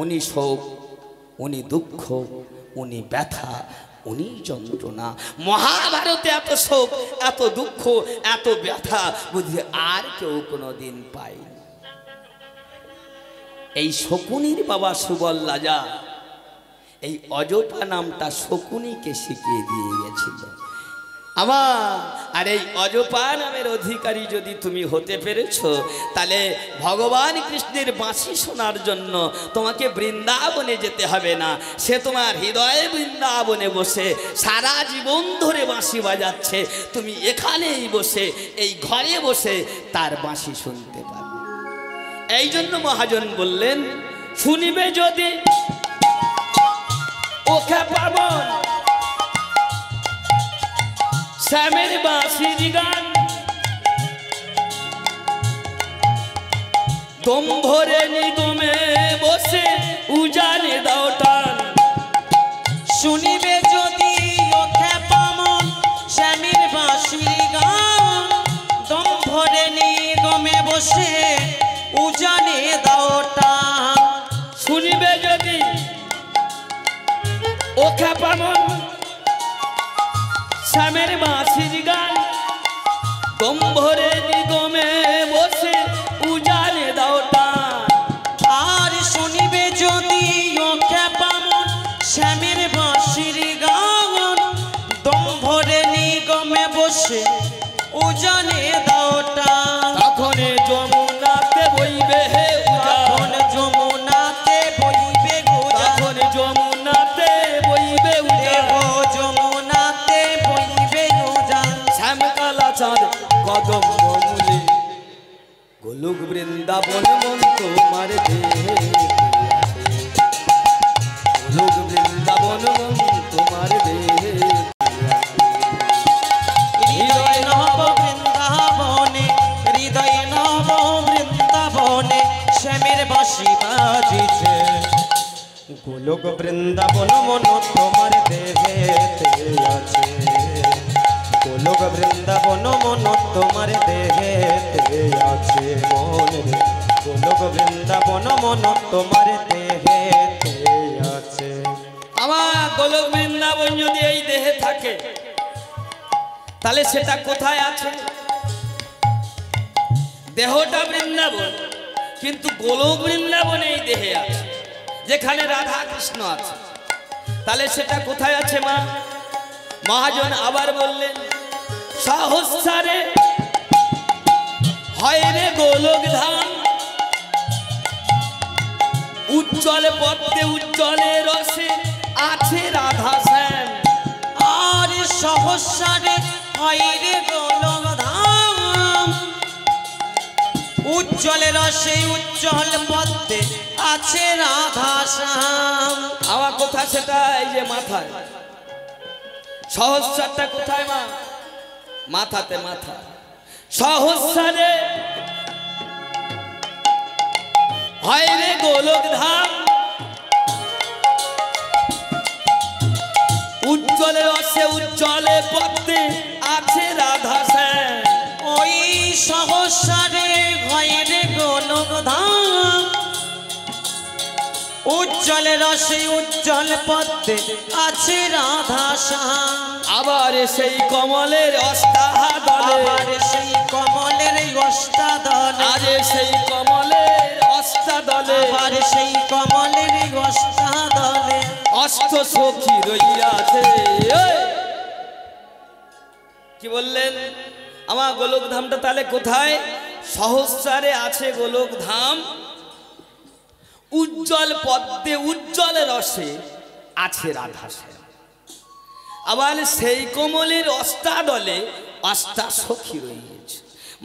উনি শোক, উনি দুঃখ, উনি ব্যথা, উনি যন্ত্রণা। মহাভারতে এত শোক, এত দুঃখ, এত ব্যথা বুঝি আর কেউ কোনোদিন পায়নি। এই শকুনির বাবা সুবল রাজা এই অজপা নামটা শকুনিকে শিখিয়ে দিয়ে গেছিল। আমার আর এই অজপা নামের অধিকারী যদি তুমি হতে পেরেছো, তাহলে ভগবান কৃষ্ণের বাঁশি শোনার জন্য তোমাকে বৃন্দাবনে যেতে হবে না। সে তোমার হৃদয়ে বৃন্দাবনে বসে সারা জীবন ধরে বাঁশি বাজাচ্ছে, তুমি এখানেই বসে এই ঘরে বসে তার বাঁশি শুনতে পাবে। এই জন্য মহাজন বললেন, শুনিবে যদি ওকে পাবন শ্যামের বাঁশির গান, দম ভরে নিগমে বসে উজানে দাও টান। শুনিবে যদি ওকে পামন শ্যামের বাঁশির গান, দম ভরে নিগমে বসে উজানে দাও টান। শুনিবে যদি ওকে পামন শ্যামের বাঁশির গান, দম ভরে নিগমে বসে উজানে দাও টান। আর শুনিবে যদি ওকে পামন শ্যামের বাঁশির গান, দম ভরে নিগমে বসে উজানে দাও টান। তখন যমুনাতে বইবে হে উজান, তখন যমুনাতে বইবে উজান, তখন যমুনাতে বইবে উজান। যমুনাতে বইবে উজান। শ্যামকালা চাঁদ কদম মূলে গোলক বৃন্দাবন মন তোমার দেহে, গোলক বৃন্দাবন মন তোমার দেহে। হৃদয় নব বৃন্দাবনে, হৃদয় নব বৃন্দাবনে শ্যামের বাঁশি বাজিছে। গোলক বৃন্দাবন মন তোমার দেহেতে আছে, গোলক বৃন্দাবন মন তোমার দেহেতে আছে মনে, গোলক বৃন্দাবন মন তোমার দেহেতে আছে। আমার গোলক বৃন্দাবন যদি এই দেহে থাকে, তাহলে সেটা কোথায় আছে? দেহটা বৃন্দাবন, কিন্তু গোলক বৃন্দাবন এই দেহে আছে, যেখানে রাধা কৃষ্ণ আছে। তাহলে সেটা কোথায় আছে মা? মহাজন আবার বললেন, সহস্রে হয় রে গোলক ধাম, উজ্জ্বল পদ্মে উজ্জ্বলে রসে আছে রাধা শ্যাম। আর সহস্রে হয় রে গোলক ধাম, উজ্জ্বল রসে উজ্জ্বল পদ্মে আছে রাধা শ্যাম। আমার কোথা সেটা? এই যে মাথায়। সহস্রটা কোথায় মা? মাথাতে। মাথা সহস্রে হয় রে গোলক ধাম, উজ্জ্বলে রসে উজ্জ্বলে পদ্মে আছে রাধা শ্যাম। ওই সহস্রে হয় রে গোলক ধাম, উজ্জ্বল রসে উজ্জ্বল পদ্মে আছে রাধা শ্যাম। আবার সেই কমলের অষ্টাদলে, আবার সেই কমলের অষ্টাদলে, আজ সেই কমলের অষ্টাদলে, আবার সেই কমলের অষ্টাদলে অষ্ট সখী রইয়াছে। কি বললেন? আমার গোলক ধামটা তাহলে কোথায়? সহস্রে আছে গোলক ধাম, উজ্জ্বল পদ্মে উজ্জ্বল রসে আছে রাধা শ্যাম। আবার সেই কমলের অষ্টাদলে অষ্টা সখী রয়েছে,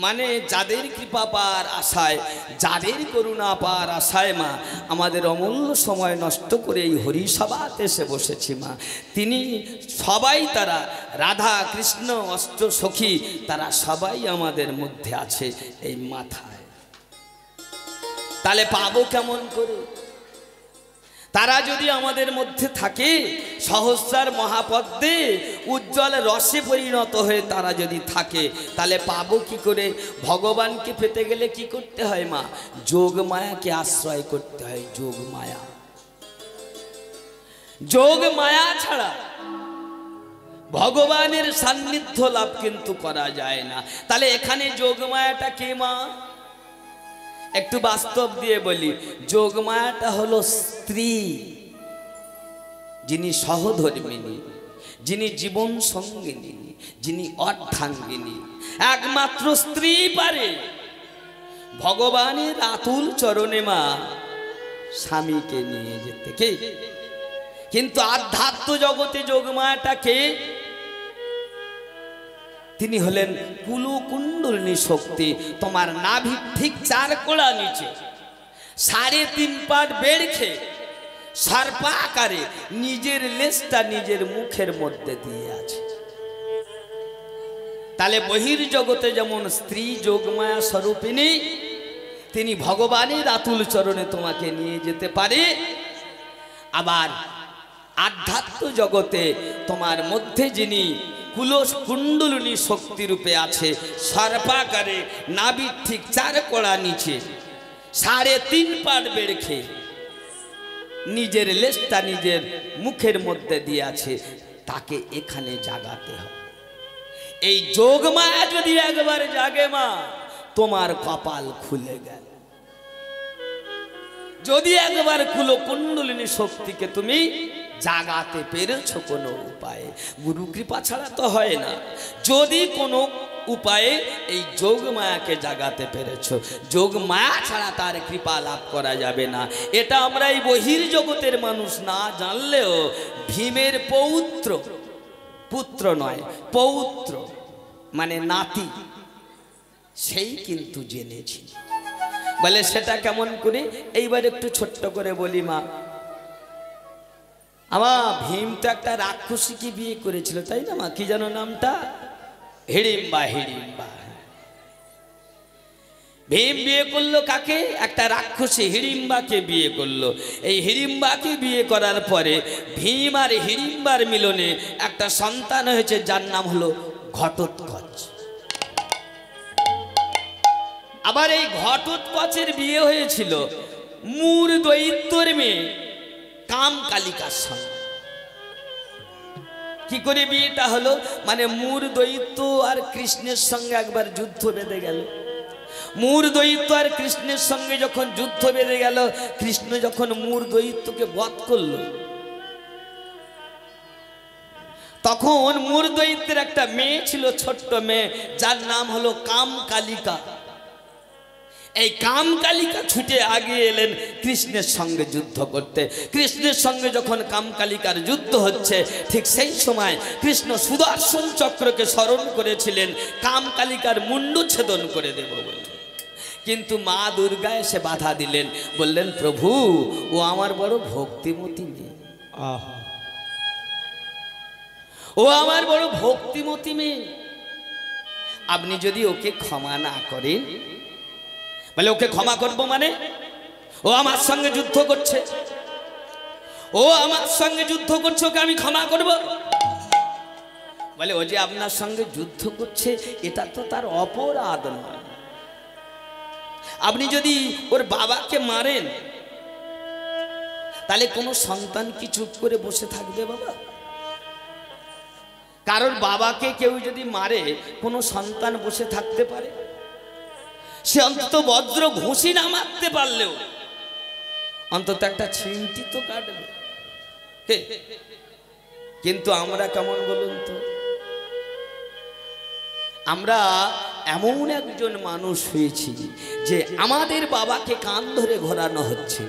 মানে যাদের কৃপা পার আশায়, যাদের করুণা পার আশায় মা আমাদের অমূল্য সময় নষ্ট করে এই হরিসভাতে এসে বসেছি মা, তিনি সবাই, তারা রাধা কৃষ্ণ অষ্ট সখী, তারা সবাই আমাদের মধ্যে আছে এই মাথায়। তাহলে পাবো কেমন করে? তারা যদি আমাদের মধ্যে থাকে, সহস্রার মহাপদ্মে উজ্জ্বল রসে পরিণত হয়ে তারা যদি থাকে, তাহলে পাবো কি করে? ভগবানকে পেতে গেলে কি করতে হয় মা? যোগ মায়াকে আশ্রয় করতে হয়। যোগ মায়া, যোগ মায়া ছাড়া ভগবানের সান্নিধ্য লাভ কিন্তু করা যায় না। তাহলে এখানে যোগ মায়াটা কে মা? একটু বাস্তব দিয়ে বলি, যোগমায়াটা হলো স্ত্রী, যিনি সহধর্মিনী, যিনি জীবন সঙ্গিনী, যিনি অর্ধাঙ্গিনী, একমাত্র স্ত্রী পারে ভগবানের আতুল চরণে মা স্বামীকে নিয়ে যেতে। কে? কিন্তু আধ্যাত্ম জগতে যোগমায়াটাকে তিনি হলেন কুলকুণ্ডলিনী শক্তি। তোমার নাভি ঠিক 4 কোড়া নিচে 3.5 পাট বেড় খেয়ে সর্পা আকারে নিজের লেজটা নিজের মুখের মধ্যে দিয়ে আছে। তাহলে বহির জগতে যেমন স্ত্রী যোগমায়া স্বরূপিণী, তিনি ভগবানের আতুল চরণে তোমাকে নিয়ে যেতে পারে। আবার আধ্যাত্ম জগতে তোমার মধ্যে যিনি কুলকুণ্ডলিনী শক্তি রূপে আছে, সর্পাকারে নাভির ঠিক 4 কোড়া নিচে 3.5 পাট বেড় খেয়ে নিজের লেজটা নিজের মুখের মধ্যে দিয়ে আছে, তাকে এখানে জাগাতে হবে। এই যোগমায়া যদি একবার জাগে মা, তোমার কপাল খুলে গেল। যদি একবার কুলকুণ্ডলিনী শক্তিকে তুমি জাগাতে পেরেছো কোনো উপায়ে, গুরু কৃপা ছাড়া তো হয় না। যদি কোনো উপায়ে এই যোগমায়াকে জাগাতে পেরেছো, যোগমায়া ছাড়া তার কৃপা লাভ করা যাবে না। এটা আমরা এই বহির জগতের মানুষ না জানলেও ভীমের পৌত্র, পুত্র নয় পৌত্র মানে নাতি, সেই কিন্তু জেনেছি। বলে সেটা কেমন করে? এইবার একটু ছোট্ট করে বলি মা। আমার ভীম তো একটা রাক্ষসীকে বিয়ে করেছিল, তাই না মা? কি জানো নামটা? হিড়িম্বা। হিড়িম্বা। ভীম বিয়ে করলো কাকে? একটা রাক্ষসী হিড়িম্বাকে বিয়ে করলো। এই হিড়িম্বাকে বিয়ে করার পরে ভীম আর হিড়িম্বার মিলনে একটা সন্তান হয়েছে, যার নাম হলো ঘটোৎকচ। আবার এই ঘটোৎকচের বিয়ে হয়েছিল মূর দৈত্যের মেয়ে কামকালিকার সঙ্গে। কি করে বিয়েটা হলো? মানে মূর দৈত্য আর কৃষ্ণের সঙ্গে একবার যুদ্ধ বেঁধে গেল। মূর দৈত্য আর কৃষ্ণের সঙ্গে যখন যুদ্ধ বেঁধে গেল, কৃষ্ণ যখন মূর দৈত্যকে বধ করলো, তখন মূর দৈত্যের একটা মেয়ে ছিল, ছোট্ট মেয়ে, যার নাম হলো কামকালিকা। এই কামকালিকা ছুটে আগিয়ে এলেন কৃষ্ণের সঙ্গে যুদ্ধ করতে। কৃষ্ণের সঙ্গে যখন কামকালিকার যুদ্ধ হচ্ছে, ঠিক সেই সময় কৃষ্ণ সুদর্শন চক্রকে স্মরণ করেছিলেন কামকালিকার মুন্ডু ছেদন করে দেব বলে। কিন্তু মা দুর্গা এসে বাধা দিলেন, বললেন প্রভু, ও আমার বড় ভক্তিমতী মেয়ে, ও আমার বড় ভক্তিমতী মেয়ে, আপনি যদি ওকে ক্ষমা না করেন। বলে ওকে ক্ষমা করব মানে? ও আমার সঙ্গে যুদ্ধ করছে, ও আমার সঙ্গে যুদ্ধ করছে, ওকে আমি ক্ষমা করব? বলে ও যে আপনার সঙ্গে যুদ্ধ করছে, এটা তো তার অপরাধ নয়। আপনি যদি ওর বাবাকে মারেন, তাহলে কোনো সন্তান কি চুপ করে বসে থাকবে বাবা? কারণ বাবাকে কেউ যদি মারে, কোনো সন্তান বসে থাকতে পারে? সে অন্তত বজ্র ঘুষি না মারতে পারলেও অন্তত একটা ছিনটি তো কাটবে। কিন্তু আমরা কেমন বলুন তো? আমরা এমন একজন মানুষ হয়েছি যে আমাদের বাবাকে কান ধরে ঘোরানো হচ্ছে,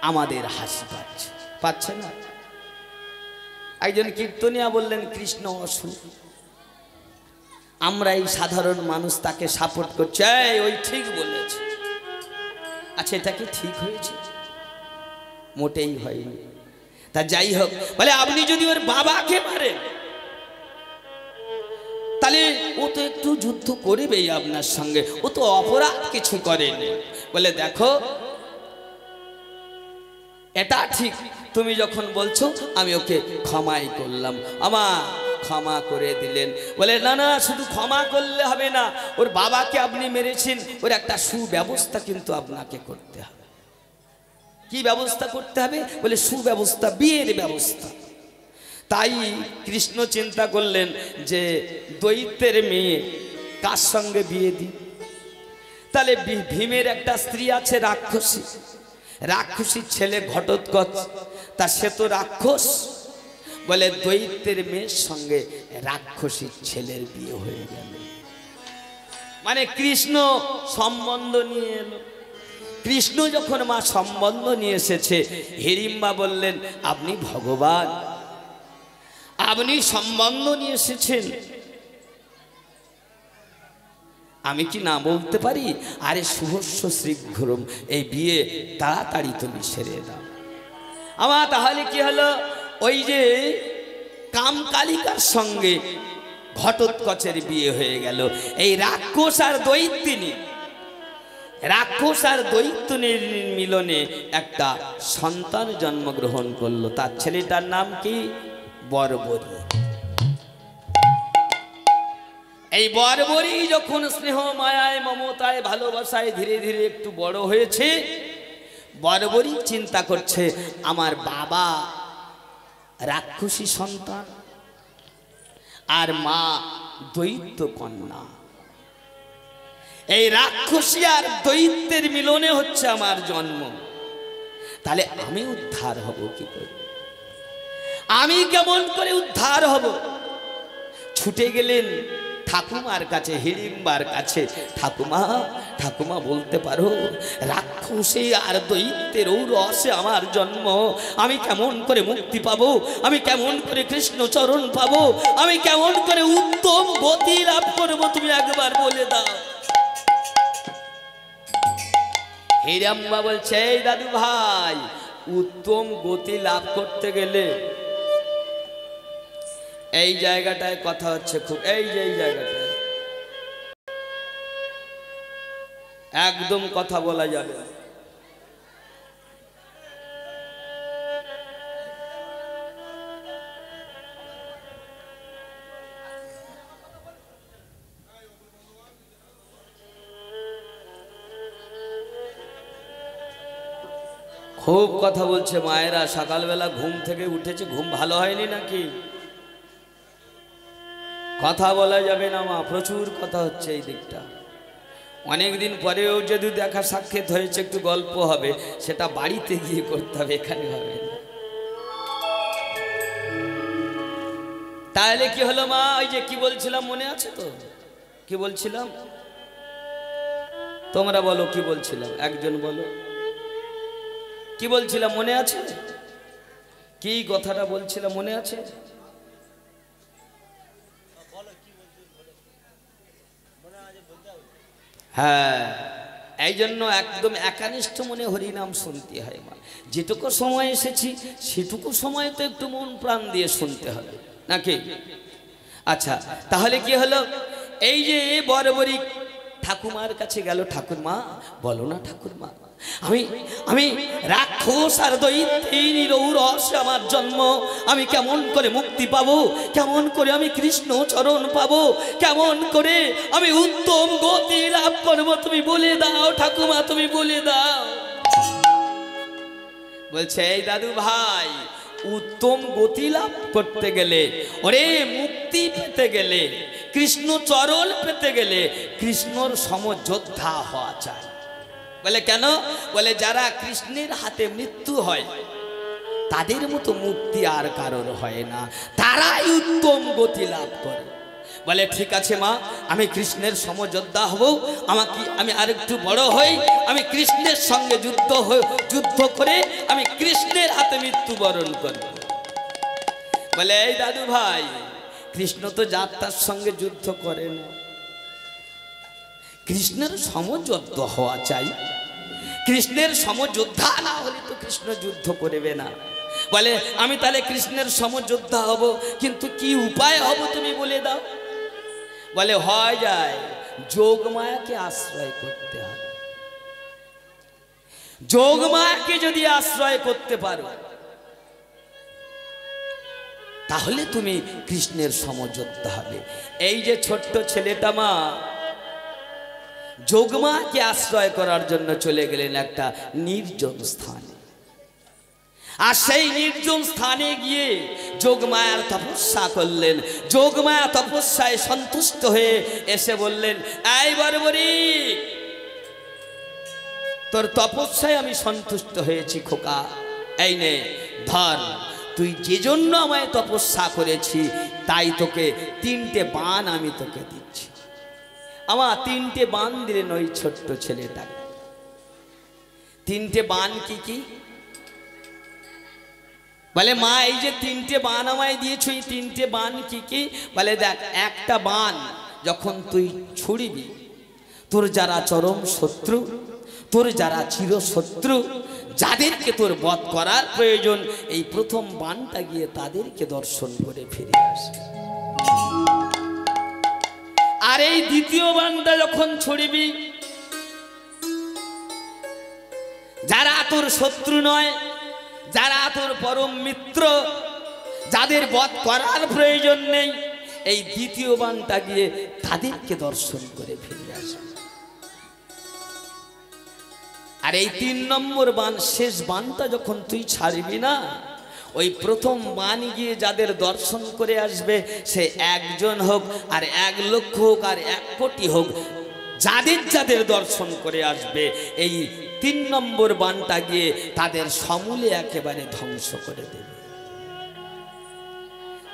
আমাদের হাসি পাচ্ছে না। একজন কীর্তনিয়া বললেন কৃষ্ণ অসুর, আমরা এই সাধারণ মানুষ তাকে সাপোর্ট করছি, ওই ঠিক বলেছে। আচ্ছা, এটা কি ঠিক হয়েছে? মোটেই হয়নি। তা যাই হোক, বলে আপনি যদি ওর বাবাকে মারেন, তাহলে ও তো একটু যুদ্ধ করবেই আপনার সঙ্গে, ও তো অপরাধ কিছু করেনি। বলে দেখো, এটা ঠিক, তুমি যখন বলছো আমি ওকে ক্ষমাই করলাম, আমার ক্ষমা করে দিলেন। বলে না না, শুধু ক্ষমা করলে হবে না, ওর বাবাকে আপনি মেরেছেন, ওর একটা সুব্যবস্থা কিন্তু আপনাকে করতে হবে। কি ব্যবস্থা করতে হবে? বলে সুব্যবস্থা, বিয়ের ব্যবস্থা। তাই কৃষ্ণ চিন্তা করলেন যে দৈত্যের মেয়ে কার সঙ্গে বিয়ে দিই? তাহলে ভীমের একটা স্ত্রী আছে রাক্ষসী, রাক্ষসীর ছেলে ঘটোৎকচ, তা সে তো রাক্ষস, বলে দৈত্যের মেয়ের সঙ্গে রাক্ষসীর ছেলের বিয়ে হয়ে গেল। মানে কৃষ্ণ সম্বন্ধ নিয়ে এলো। কৃষ্ণ যখন মা সম্বন্ধ নিয়ে এসেছে, হিড়িম্বা বললেন আপনি ভগবান, আপনি সম্বন্ধ নিয়ে এসেছেন, আমি কি না বলতে পারি? আরে শুভস্য শীঘ্রম, এই বিয়ে তাড়াতাড়ি তুমি সেরে দাও। আমার তাহলে কি হলো, ওই যে কামকালিকার সঙ্গে ঘটোৎকচের বিয়ে হয়ে গেল। এই রাক্ষস আর দৈত্যিনী, রাক্ষস আর দৈত্যের মিলনে একটা সন্তান জন্মগ্রহণ করলো। তার ছেলেটার নাম কি? বর্বরী। এই বর্বরী যখন স্নেহ মায়ায় মমতায় ভালোবাসায় ধীরে ধীরে একটু বড় হয়েছে, বর্বরী চিন্তা করছে আমার বাবা রাক্ষসী সন্তান আর মা দৈত্য কন্যা, এই রাক্ষসী আর দৈত্যের মিলনে হচ্ছে আমার জন্ম, তাহলে আমি উদ্ধার হব কি করে? আমি কেমন করে উদ্ধার হব? ছুটে গেলেন ঠাকুমার কাছে, হিড়িম্বার কাছে। ঠাকুমা, ঠাকুমা বলতে পারো রাক্ষসী আর দৈত্যের রসে আমার জন্ম, আমি কেমন করে মুক্তি পাবো? আমি কেমন করে কৃষ্ণ চরণ পাবো? আমি কেমন করে উত্তম গতি লাভ করবো? তুমি একবার বলে দাও। হিড়িম্বা বলছে এই দাদু ভাই, উত্তম গতি লাভ করতে গেলে এই জায়গাটায় কথা হচ্ছে খুব, এই যে এই জায়গাটায় একদম কথা বলা যাবে। খুব কথা বলছে মায়েরা, সকালবেলা ঘুম থেকে উঠেছে, ঘুম ভালো হয়নি নাকি? কথা বলা যাবে না মা, প্রচুর কথা হচ্ছে এই দিকটা। অনেকদিন পরেও যদি দেখা সাক্ষাৎ হয়েছে, একটু গল্প হবে, সেটা বাড়িতে গিয়ে করতে হবে, এখানে হবে না। তাহলে কি হলো মা? ওই যে কি বলছিলাম মনে আছে তো? কি বলছিলাম তোমরা বলো, কি বলছিলাম? একজন বলো কি বলছিলাম, মনে আছে? কি কথাটা বলছিলাম মনে আছে? হ্যাঁ, এই জন্য একদম একানিষ্ঠ মনে হরিনাম শুনতে হয় মা। যেটুকু সময় এসেছি সেটুকু সময় তো একটু মন প্রাণ দিয়ে শুনতে হবে নাকি? আচ্ছা, তাহলে কি হলো? এই যে বর্বরী ঠাকুমার কাছে গেল, ঠাকুরমা বলো না ঠাকুরমা, আমি আমি রাক্ষস আর দৈত্যের রসে আমার জন্ম, আমি কেমন করে মুক্তি পাবো? কেমন করে আমি কৃষ্ণ চরণ পাবো? কেমন করে আমি উত্তম গতি লাভ করবো? তুমি বলে দাও ঠাকুমা, তুমি বলে দাও। বলছে এই দাদু ভাই, উত্তম গতি লাভ করতে গেলে, ওরে মুক্তি পেতে গেলে, কৃষ্ণ চরণ পেতে গেলে কৃষ্ণর সমযোদ্ধা হওয়া চাই। বলে কেন? বলে যারা কৃষ্ণের হাতে মৃত্যু হয় তাদের মতো মুক্তি আর কারোর হয় না, তারাই উত্তম গতি লাভ করে। বলে ঠিক আছে মা, আমি কৃষ্ণের সমযোদ্ধা হব, আমি আরেকটু বড় হই, আমি কৃষ্ণের সঙ্গে যুদ্ধ করে আমি কৃষ্ণের হাতে মৃত্যুবরণ করব। বলে এই দাদু ভাই, কৃষ্ণ তো যাত্রার সঙ্গে যুদ্ধ করে না, কৃষ্ণের সমযোদ্ধা হওয়া চাই। কৃষ্ণের সমযোদ্ধা না হলে তো কৃষ্ণ যুদ্ধ করবে না। বলে আমি তাহলে কৃষ্ণের সমযোদ্ধা হব, কিন্তু কি উপায় হব তুমি বলে দাও। বলে হয় যায় যোগমায়াকে আশ্রয় করতে হবে। যোগমায়াকে যদি আশ্রয় করতে পারো তাহলে তুমি কৃষ্ণের সমযোদ্ধা হবে। এই যে ছোট্ট ছেলেটা মা যোগমাকে আশ্রয় করার জন্য চলে গেলেন একটা নির্জন স্থানে, আর সেই নির্জন স্থানে গিয়ে যোগমায়ার তপস্যা করলেন। যোগমায়া তপস্যায় সন্তুষ্ট হয়ে এসে বললেন, এই বর্বরী, তোর তপস্যায় আমি সন্তুষ্ট হয়েছি খোকা, এই নে ধর, তুই যে জন্য আমায় তপস্যা করেছি তাই তোকে 3টে বাণ আমি তোকে দিচ্ছি। আমার 3টে বাণ দিলেন ওই ছোট্ট ছেলেটাকে। 3টে বাণ কি কি? বলে মা এই যে 3টে বাণ আমায় দিয়েছো, এই 3টে বাণ কি কি? বলে দেখ, একটা বাণ যখন তুই ছুড়িবি, তোর যারা চরম শত্রু, তোর যারা চিরশত্রু, যাদেরকে তোর বধ করার প্রয়োজন, এই প্রথম বাণটা গিয়ে তাদেরকে দর্শন করে ফিরে আসে। আর এই দ্বিতীয় বাণটা যখন ছুড়িবি, যারা তোর শত্রু নয়, যারা তোর পরম মিত্র, যাদের বধ করার প্রয়োজন নেই, এই দ্বিতীয় বাণটা গিয়ে তাদেরকে দর্শন করে ফিরে আসে। আর এই 3 নম্বর বাণ, শেষ বাণটা যখন তুই ছাড়বি না, ওই প্রথম বাণ গিয়ে যাদের দর্শন করে আসবে, সে 1জন হোক আর 1 লক্ষ হোক আর 1 কোটি হোক, যাদের যাদের দর্শন করে আসবে, এই 3 নম্বর বাণটা গিয়ে তাদের সমূলে একেবারে ধ্বংস করে দেবে।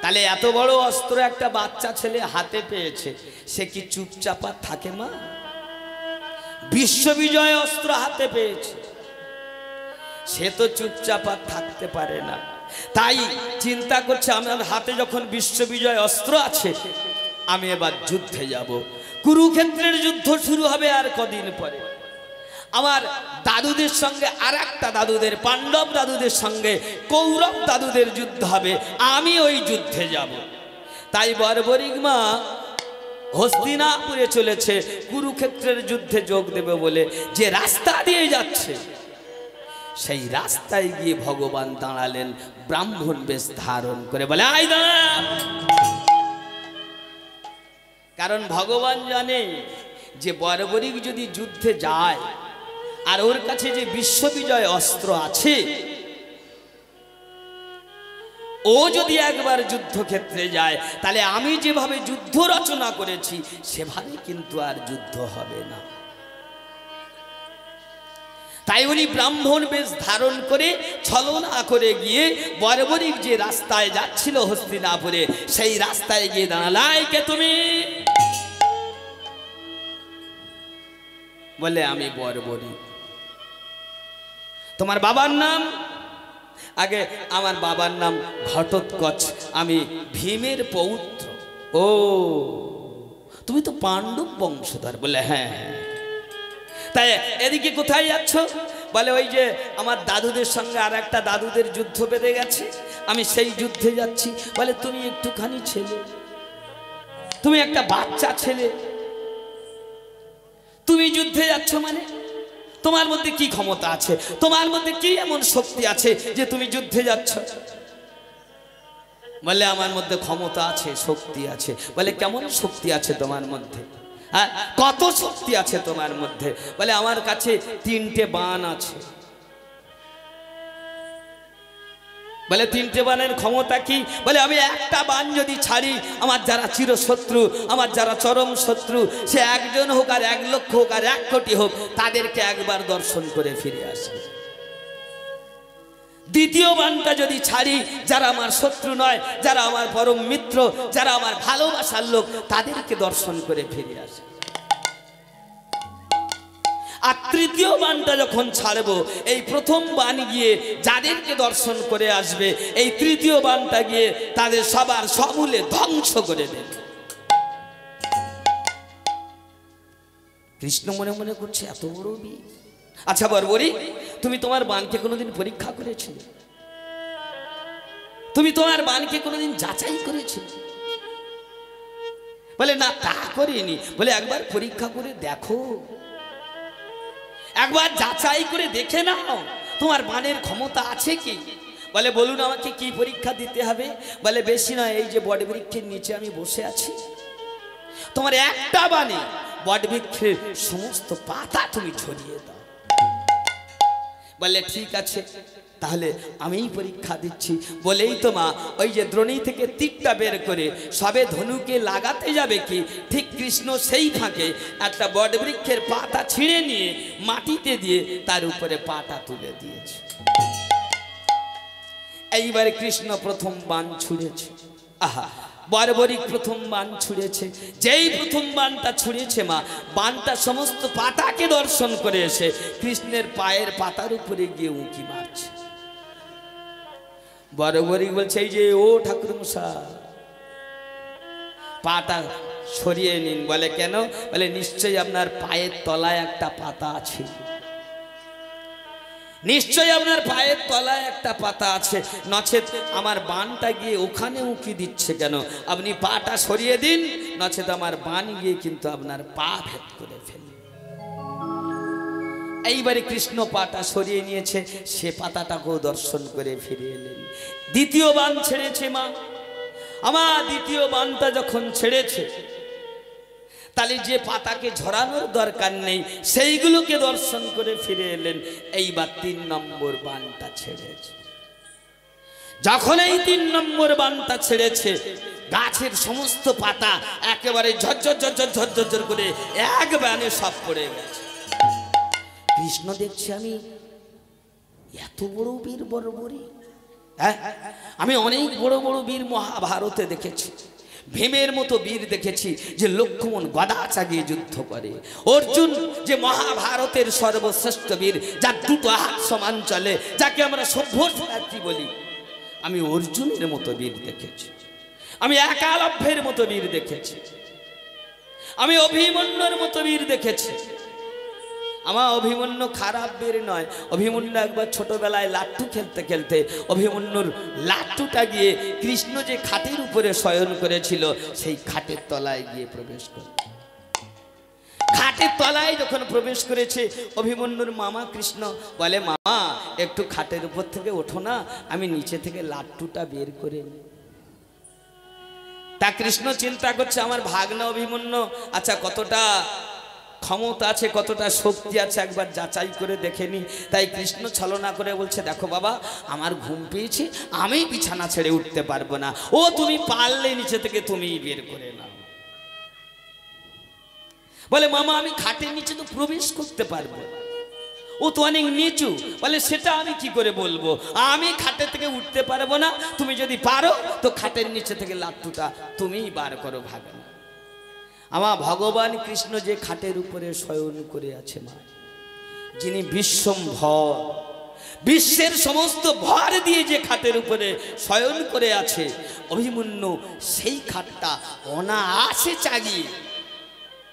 তাহলে এত বড় অস্ত্র একটা বাচ্চা ছেলে হাতে পেয়েছে, সে কি চুপচাপ থাকে মা? বিশ্ববিজয় অস্ত্র হাতে পেয়েছে, সে তো চুপচাপ থাকতে পারে না। তাই চিন্তা করছে, আমার হাতে যখন বিশ্ববিজয় অস্ত্র আছে, আমি এবার যুদ্ধে যাব। কুরুক্ষেত্রের যুদ্ধ শুরু হবে আর কদিন পরে। আমার দাদুদের সঙ্গে আর একটা দাদুদের, পাণ্ডব দাদুদের সঙ্গে কৌরব দাদুদের যুদ্ধ হবে, আমি ওই যুদ্ধে যাব। তাই বর্বরিক মা হস্তিনাপুরে চলেছে কুরুক্ষেত্রের যুদ্ধে যোগ দেবে বলে। যে রাস্তা দিয়ে যাচ্ছে, সেই রাস্তায় গিয়ে ভগবান দাঁড়ালেন ব্রাহ্মণ বেশ ধারণ করে, বলে আই দাঁড়া। কারণ ভগবান জানে যে বর্বরিক যদি যুদ্ধে যায় আর ওর কাছে যে বিশ্ববিজয় অস্ত্র আছে, ও যদি একবার যুদ্ধক্ষেত্রে যায়, তাহলে আমি যেভাবে যুদ্ধ রচনা করেছি সেভাবে কিন্তু আর যুদ্ধ হবে না। তাই উনি ব্রাহ্মণ বেশ ধারণ করে ছলনা করে গিয়ে বর্বরিক যে রাস্তায় যাচ্ছিল হস্তিনাপুরে, সেই রাস্তায় গিয়ে দাঁড়ালাই, কে তুমি? বলে আমি বর্বরিক। তোমার বাবার নাম? আগে আমার বাবার নাম ঘটোৎকচ, আমি ভীমের পৌত্র। ও, তুমি তো পাণ্ডব বংশধর। বলে হ্যাঁ। তাই এদিকে কোথায় যাচ্ছ? বলে ওই যে আমার দাদুদের সঙ্গে আর একটা দাদুদের যুদ্ধ বেঁধে গেছে, আমি সেই যুদ্ধে যাচ্ছি। বলে তুমি একটুখানি ছেলে, তুমি একটা বাচ্চা ছেলে, তুমি যুদ্ধে যাচ্ছ মানে? তোমার মধ্যে কি ক্ষমতা আছে? তোমার মধ্যে কি এমন শক্তি আছে যে তুমি যুদ্ধে যাচ্ছ? বলে আমার মধ্যে ক্ষমতা আছে, শক্তি আছে। বলে কেমন শক্তি আছে তোমার মধ্যে? হ্যাঁ, কত শক্তি আছে তোমার মধ্যে? বলে আমার কাছে 3টে বাণ আছে। বলে 3টে বাণের ক্ষমতা কি? বলে আমি একটা বাণ যদি ছাড়ি, আমার যারা চিরশত্রু, আমার যারা চরম শত্রু, সে 1জন হোক আর 1 লক্ষ হোক আর 1 কোটি হোক, তাদেরকে একবার দর্শন করে ফিরে আসবে। দ্বিতীয় বাণটা যদি ছাড়ি, যারা আমার শত্রু নয়, যারা আমার পরম মিত্র, যারা আমার ভালোবাসার লোক, তাদেরকে দর্শন করে ফিরে আসে। আর তৃতীয় বাণটা যখন ছাড়বো, এই প্রথম বাণ গিয়ে যাদেরকে দর্শন করে আসবে, এই তৃতীয় বাণটা গিয়ে তাদের সবার সমূলে ধ্বংস করে দেবে। কৃষ্ণ মনে মনে করছে এত বড় বীর। আচ্ছা বর্বরিক, তুমি তোমার বাণকে কোনোদিন পরীক্ষা করেছিলে? তুমি তোমার বাণকে কোনোদিন যাচাই করেছিলে? বলে না, তা করিনি। বলে একবার পরীক্ষা করে দেখো, একবার যাচাই করে দেখে নাও তোমার বাণের ক্ষমতা আছে কি। বলে বলুন আমাকে কি পরীক্ষা দিতে হবে? বলে বেশি নয়, এই যে বটবৃক্ষের নিচে আমি বসে আছি, তোমার একটা বাণে বটবৃক্ষের সমস্ত পাতা তুমি ছড়িয়ে দাও। বলে ঠিক আছে, তাহলে আমিই পরীক্ষা দিচ্ছি। বলেই তো মা ওই যে দ্রোণী থেকে তীরটা বের করে সবে ধনুকে লাগাতে যাবে কি, ঠিক কৃষ্ণ সেই ফাঁকে একটা বটবৃক্ষের পাতা ছিঁড়ে নিয়ে মাটিতে দিয়ে তার উপরে পাটা তুলে দিয়েছে। এইবারে কৃষ্ণ প্রথম বাণ ছুঁড়েছে। আহা, বর্বরিক প্রথম বাণ ছুঁড়েছে। যেই প্রথম বাণটা ছুঁড়েছে মা, বাণটা সমস্ত পাতাকে দর্শন করে এসে কৃষ্ণের পায়ের পাতার উপরে গিয়ে উঁকি মারছে। বর্বরিক বলছে, এই যে ও ঠাকুর মশাই, পাটা সরিয়ে নিন। বলে কেন? বলে নিশ্চয়ই আপনার পায়ের তলায় একটা পাতা আছে, নিশ্চয়ই আপনার পায়ের তলায় একটা পাতা আছে, নচেত আমার বানটা গিয়ে ওখানে উঁকি দিচ্ছে কেন? আপনি পাটা সরিয়ে দিন, নচেত আমার বান গিয়ে কিন্তু আপনার পা ভেদ করে ফেলবে। এইবারে কৃষ্ণ পাটা সরিয়ে নিয়েছে, সে পাতাটাকেও দর্শন করে ফিরে এলেন। দ্বিতীয় বান ছেড়েছে মা। আমার দ্বিতীয় বানটা যখন ছেড়েছে, তাহলে যে পাতাকে ঝরানোর দরকার নেই সেইগুলোকে দর্শন করে ফিরে এলেন। এইবার ৩ নম্বর বানটা ছেড়েছে। যখন এই ৩ নম্বর বানটা ছেড়েছে, গাছের সমস্ত পাতা একেবারে ঝরঝর ঝরঝর ঝরঝর করে এক বানে সব পড়ে গেছে। কৃষ্ণ দেখছে, আমি এত বড় বীর বর্বরী, হ্যাঁ, আমি অনেক বড় বড় বীর মহাভারতে দেখেছি, ভীমের মতো বীর দেখেছি যে লক্ষ্মণ গদা চাগিয়ে যুদ্ধ করে, অর্জুন যে মহাভারতের সর্বশ্রেষ্ঠ বীর, যার দুটো হাত সমান চলে, যাকে আমরা সভ্যসারথী বলি, আমি অর্জুনের মতো বীর দেখেছি, আমি একালব্যের মতো বীর দেখেছি, আমি অভিমন্যুর মতো বীর দেখেছি। আমার অভিমন্যু খারাপ বীর নয়। অভিমন্যু একবার ছোটবেলায় লাট্টু খেলতে খেলতে অভিমন্যুর লাট্টুটা গিয়ে কৃষ্ণ যে খাটের উপরে শয়ন করেছিল সেই খাটের তলায় গিয়ে প্রবেশ করে। খাটের তলায় যখন প্রবেশ করেছে, অভিমন্যুর মামা কৃষ্ণ বলে, মামা একটু খাটের উপর থেকে ওঠো না, আমি নিচে থেকে লাট্টুটা বের করে নিই। তা কৃষ্ণ চিন্তা করছে, আমার ভাগ্না অভিমন্যু আচ্ছা কতটা ক্ষমতা আছে, কতটা শক্তি আছে, একবার যাচাই করে দেখে নি। তাই কৃষ্ণ ছলনা করে বলছে, দেখো বাবা, আমার ঘুম পেয়েছে, আমি বিছানা ছেড়ে উঠতে পারবো না, ও তুমি পারলে নিচে থেকে তুমিই বের করে নাও। বলে, মামা আমি খাটের নিচে তো প্রবেশ করতে পারবো, ও তো অনেক নিচু। বলে, সেটা আমি কি করে বলবো, আমি খাটের থেকে উঠতে পারবো না, তুমি যদি পারো তো খাটের নিচে থেকে লাট্টুটা তুমিই বার করো ভাগনা। আমার ভগবান কৃষ্ণ যে খাটের উপরে শয়ন করে আছে মা, যিনি বিশ্বম্ভর, বিশ্বের সমস্ত ভর দিয়ে যে খাটের উপরে শয়ন করে আছে, অভিমন্যু সেই খাটটা অনায়াসে চাগিয়ে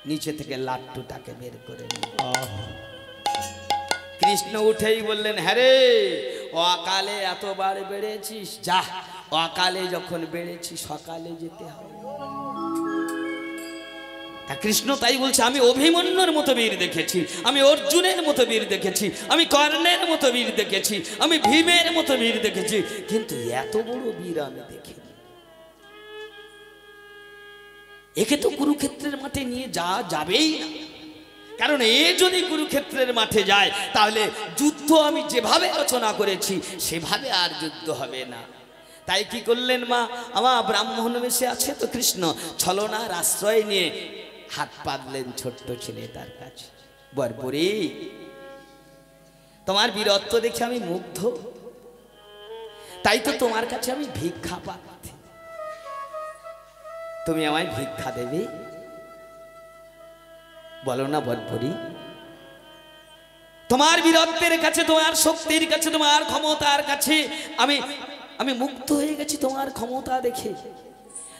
নিচে থেকে লাট্টুটাকে বের করে নিল। কৃষ্ণ উঠেই বললেন, হ্যাঁ রে, অকালে এতবার বেড়েছিস, যা, অকালে যখন বেড়েছি সকালে যেতে হবে। কৃষ্ণ তাই বলছে, আমি অভিমন্যুর মতো বীর দেখেছি, আমি অর্জুনের মতো বীর দেখেছি, আমি কর্ণের মতো বীর দেখেছি, আমি ভীমের মতো বীর দেখেছি, কিন্তু এত বড় বীর আমি দেখিনি। একে তো কুরুক্ষেত্রের মাঠে নিয়ে যাবেই না, কারণ এ যদি কুরুক্ষেত্রের মাঠে যায় তাহলে যুদ্ধ আমি যেভাবে রচনা করেছি সেভাবে আর যুদ্ধ হবে না। তাই কি করলেন মা, আমার ব্রাহ্মণ বেশে আছে তো কৃষ্ণ ছলনার আশ্রয় নিয়ে হাত পাতলেন ছোট্ট ছেলেটার কাছে। বর্বরী, তোমার বীরত্ব দেখে আমি মুগ্ধ, তাই তো তোমার কাছে আমি ভিক্ষা পাচ্ছি, তুমি আমায় ভিক্ষা দেবে? বলো না বর্বরী, তোমার বীরত্বের কাছে, তোমার শক্তির কাছে, তোমার ক্ষমতার কাছে আমি মুগ্ধ হয়ে গেছি তোমার ক্ষমতা দেখে,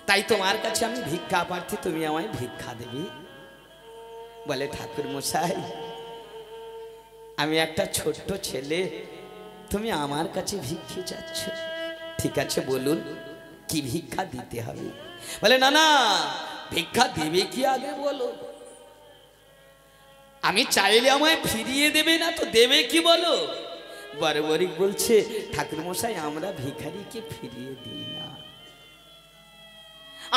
তাই তোমার কাছে আমি ভিক্ষা প্রার্থী, তুমি আমায় ভিক্ষা দেবে? বলে, ঠাকুর মশাই, আমি একটা ছোট্ট ছেলে, তুমি আমার কাছে ভিক্ষে চাচ্ছ, ঠিক আছে বলুন কি ভিক্ষা দিতে হবে? বলে, না না, ভিক্ষা দেবে কি আগে বলো, আমি চাইলে আমায় ফিরিয়ে দেবে না তো দেবে কি বলো? বর্বরিক বলছে, ঠাকুর মশাই, আমরা ভিখারিকে ফিরিয়ে দিই না,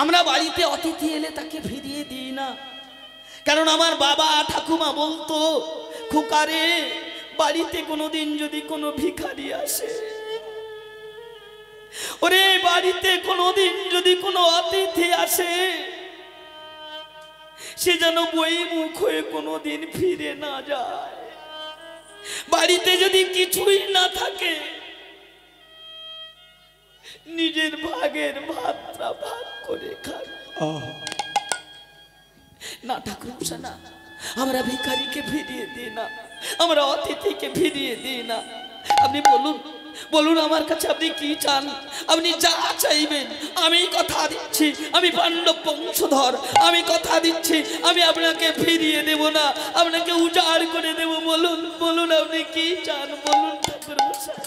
আমরা বাড়িতে অতিথি এলে তাকে ফিরিয়ে দিই না, কারণ আমার বাবা ঠাকুমা বলতো, খোকারে, বাড়িতে কোনোদিন যদি কোনো ভিখারি আসে, ওরে বাড়িতে কোনোদিন যদি কোনো অতিথি আসে, সে যেন বই মুখ হয়ে কোনোদিন ফিরে না যায়। বাড়িতে যদি কিছুই না থাকে, নিজের ভাগের ভাতটা ভাগ করে খান না ঠাকুরমশাই না, আমরা ভিখারিকে ফিরিয়ে দিই না, আমরা অতিথিকে ফিরিয়ে দিই না। আপনি বলুন, বলুন আমার কাছে আপনি কি চান? আপনি যা চাইবেন আমি কথা দিচ্ছি, আমি পাণ্ডব বংশধর, আমি কথা দিচ্ছি আমি আপনাকে ফিরিয়ে দেব না, আপনাকে উজাড় করে দেব। বলুন বলুন আপনি কি চান বলুন ঠাকুরমশাই।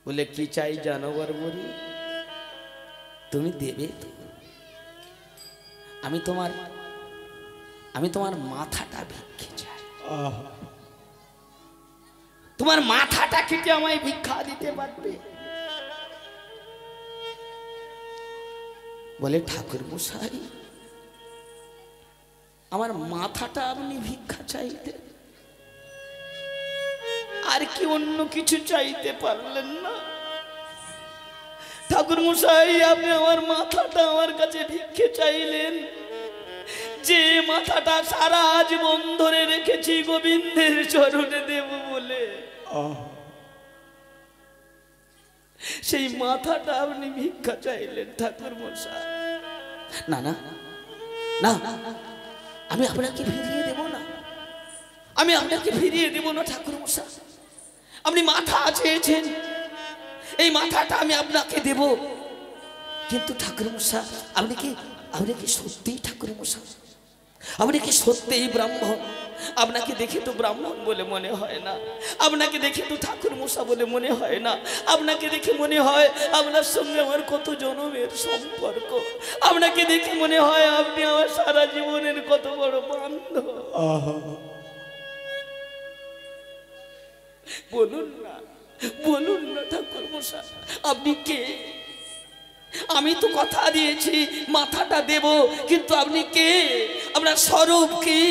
বলে কি চাই জানো বরবরি? তুমি দেবে তো? আমি তোমার মাথাটা ভিক্ষে চাই। তোমার মাথাটা কেটে আমায় ভিক্ষা দিতে পারবে? বলে ঠাকুর মশাই আমার মাথাটা আপনি ভিক্ষা চাইতে, আর কি অন্য কিছু চাইতে পারলেন না? ঠাকুর মশাই আপনি আমার মাথাটা আমার কাছে ভিক্ষে চাইলেন, যে মাথাটা সারা জীবন ধরে রেখেছি গোবিন্দের চরণে দেব বলে, সেই মাথাটা আপনি ভিক্ষা চাইলেন ঠাকুর মশাই। না না না, আমি আপনাকে ফিরিয়ে দেব না, আমি আপনাকে ফিরিয়ে দেব না ঠাকুর মশাই। আপনি মাথা চেয়েছেন, এই মাথাটা আমি আপনাকে দেব, কিন্তু ঠাকুর মশাই আপনি কি সত্যিই ঠাকুর মশাই? আপনি কি সত্যিই ব্রাহ্মণ? আপনাকে দেখে তো ব্রাহ্মণ বলে মনে হয় না, আপনাকে দেখে তো ঠাকুর মশাই বলে মনে হয় না, আপনাকে দেখে মনে হয় আপনার সঙ্গে আমার কত জনমের সম্পর্ক, আপনাকে দেখে মনে হয় আপনি আমার সারা জীবনের কত বড় বান্ধব। বলুন না, বলুন না ঠাকুর মশাই আপনি কে? আমি তো কথা দিয়েছি মাথাটা দেব, কিন্তু আপনি কে? আপনার স্বরূপ কি?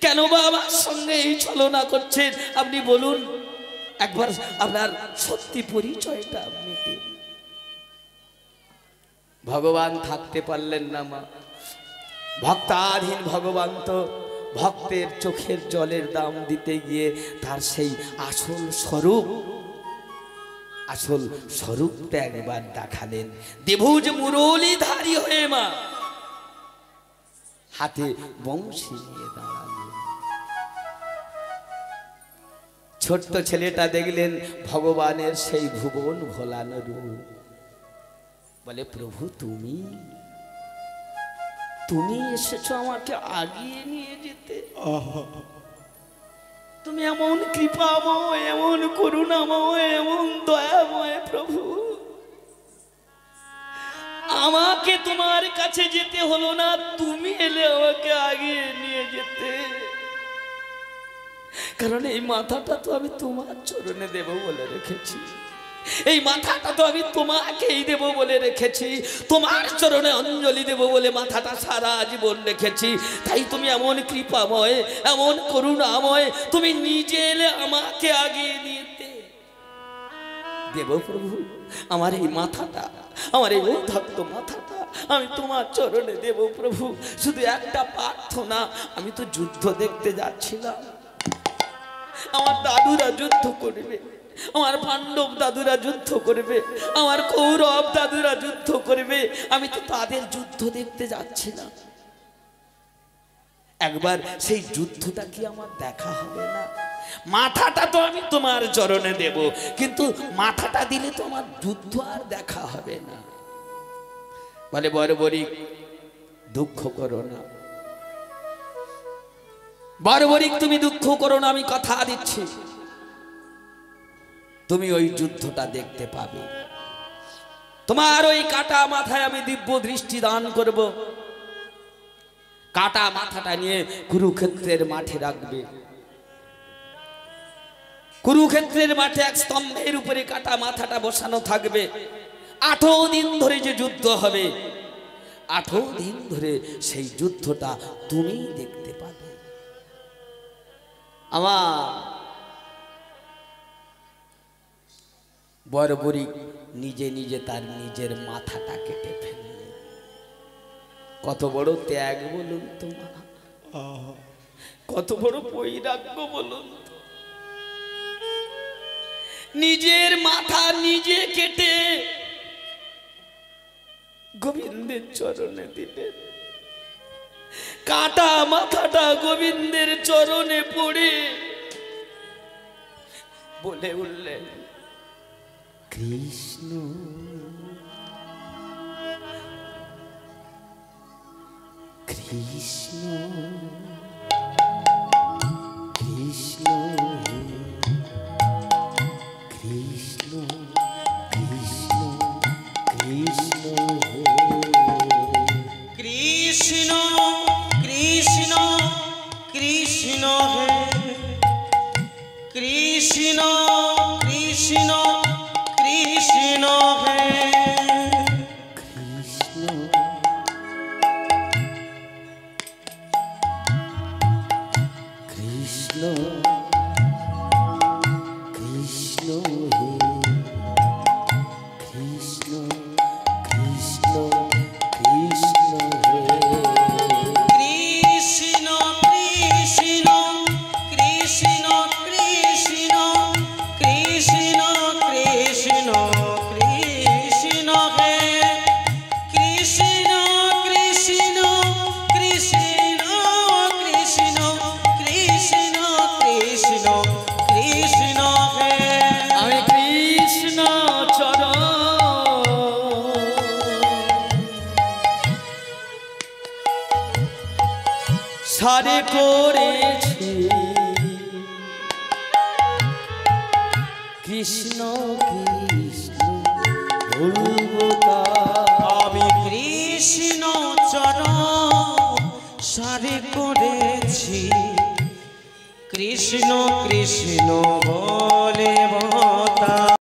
কেন বা আমার সঙ্গে এই ছলনা করছেন? আপনি বলুন একবার আপনার সত্যি পরিচয়টা আপনি দিন। ভগবান থাকতে পারলেন না মা, ভক্তাধীন ভগবান তো ভক্তের চোখের জলের দাম দিতে গিয়ে তার সেই আসল স্বরূপটা একবার দেখালেন। দেবুজ মুরলীধারী হয়ে মা হাতে বংশী নিয়ে দাঁড়ালেন। ছোট্ট ছেলেটা দেখলেন ভগবানের সেই ভুবন ভোলানো রূপ, বলে প্রভু তুমি এসেছো আমাকে আগিয়ে নিয়ে যেতে, তুমি এমন কৃপাময়, এমন করুণাময়, এমন দয়াময় প্রভু, আমাকে তোমার কাছে যেতে হলো না, তুমি এলে আমাকে আগিয়ে নিয়ে যেতে। কারণ এই মাথাটা তো আমি তোমার চরণে দেব বলে রেখেছি, এই মাথাটা তো আমি তোমাকেই দেব বলে রেখেছি, তোমার চরণে অঞ্জলি দেব বলে মাথাটা সারা জীবন রেখেছি। তাই তুমি এমন কৃপাময়, এমন করুণাময়, তুমি নিজে এলে আমাকে আগিয়ে নিতে দেব প্রভু। আমার এই মাথাটা, আমার এই ঔদ্ধত্য মাথাটা আমি তোমার চরণে দেব প্রভু। শুধু একটা প্রার্থনা, আমি তো যুদ্ধ দেখতে যাচ্ছিলাম, আমার দাদুরা যুদ্ধ করবে, আমার পাণ্ডব দাদুরা যুদ্ধ করবে, আমার কৌরব দাদুরা যুদ্ধ করবে, আমি তো তাদের যুদ্ধ দেখতে যাচ্ছিলাম। একবার সেই যুদ্ধটা কি আমার দেখা হবে না? মাথাটা তো আমি তোমার চরণে দেব, কিন্তু মাথাটা দিলে তো আমার যুদ্ধ আর দেখা হবে না। বলে বরবরি দুঃখ করো না, বরবরিক তুমি দুঃখ করো না, আমি কথা দিচ্ছি তুমি ওই যুদ্ধটা দেখতে পাবে। তোমার ওই কাটা মাথায় আমি দিব্য দৃষ্টি দান করব, কাটা মাথাটা নিয়ে কুরুক্ষেত্রের মাঠে রাখবে। কুরুক্ষেত্রের মাঠে এক স্তম্ভের উপরে কাটা মাথাটা বসানো থাকবে। 18 দিন ধরে যে যুদ্ধ হবে, 18 দিন ধরে সেই যুদ্ধটা তুমি দেখতে পাবে। আমার বরবরি নিজে নিজে তার নিজের মাথাটা কেটে ফেললে। কত বড় ত্যাগ বলুন তো মা, কত বড় বৈরাগ্য বলুন তো। নিজের মাথা নিজে কেটে গোবিন্দের চরণে দিলেন। কাটা মাথাটা গোবিন্দের চরণে পড়ে বলে উঠলেন, কৃষ্ণ কৃষ্ণ কৃষ্ণ কৃষ্ণ কৃষ্ণ কৃষ্ণ কৃষ্ণ কৃষ্ণ কৃষ্ণ হে কৃষ্ণ কৃষ্ণ কৃষ্ণ হে কৃষ্ণ কৃষ্ণ কৃষ্ণ হে কৃষ্ণ কৃষ্ণ কৃষ্ণ হে কৃষ্ণ কৃষ্ণ কৃষ্ণ কৃষ্ণ কৃষ্ণ কৃষ্ণ কৃষ্ণ হে কৃষ্ণ কৃষ্ণ কৃষ্ণ কৃষ্ণ কৃষ্ণ কৃষ্ণ কৃষ্ণ হে আমি কৃষ্ণ চরণ সারে করেছি, কৃষ্ণ কৃষ্ণ বলবো আমি কৃষ্ণ চরণ সারে করেছি, কৃষ্ণ কৃষ্ণ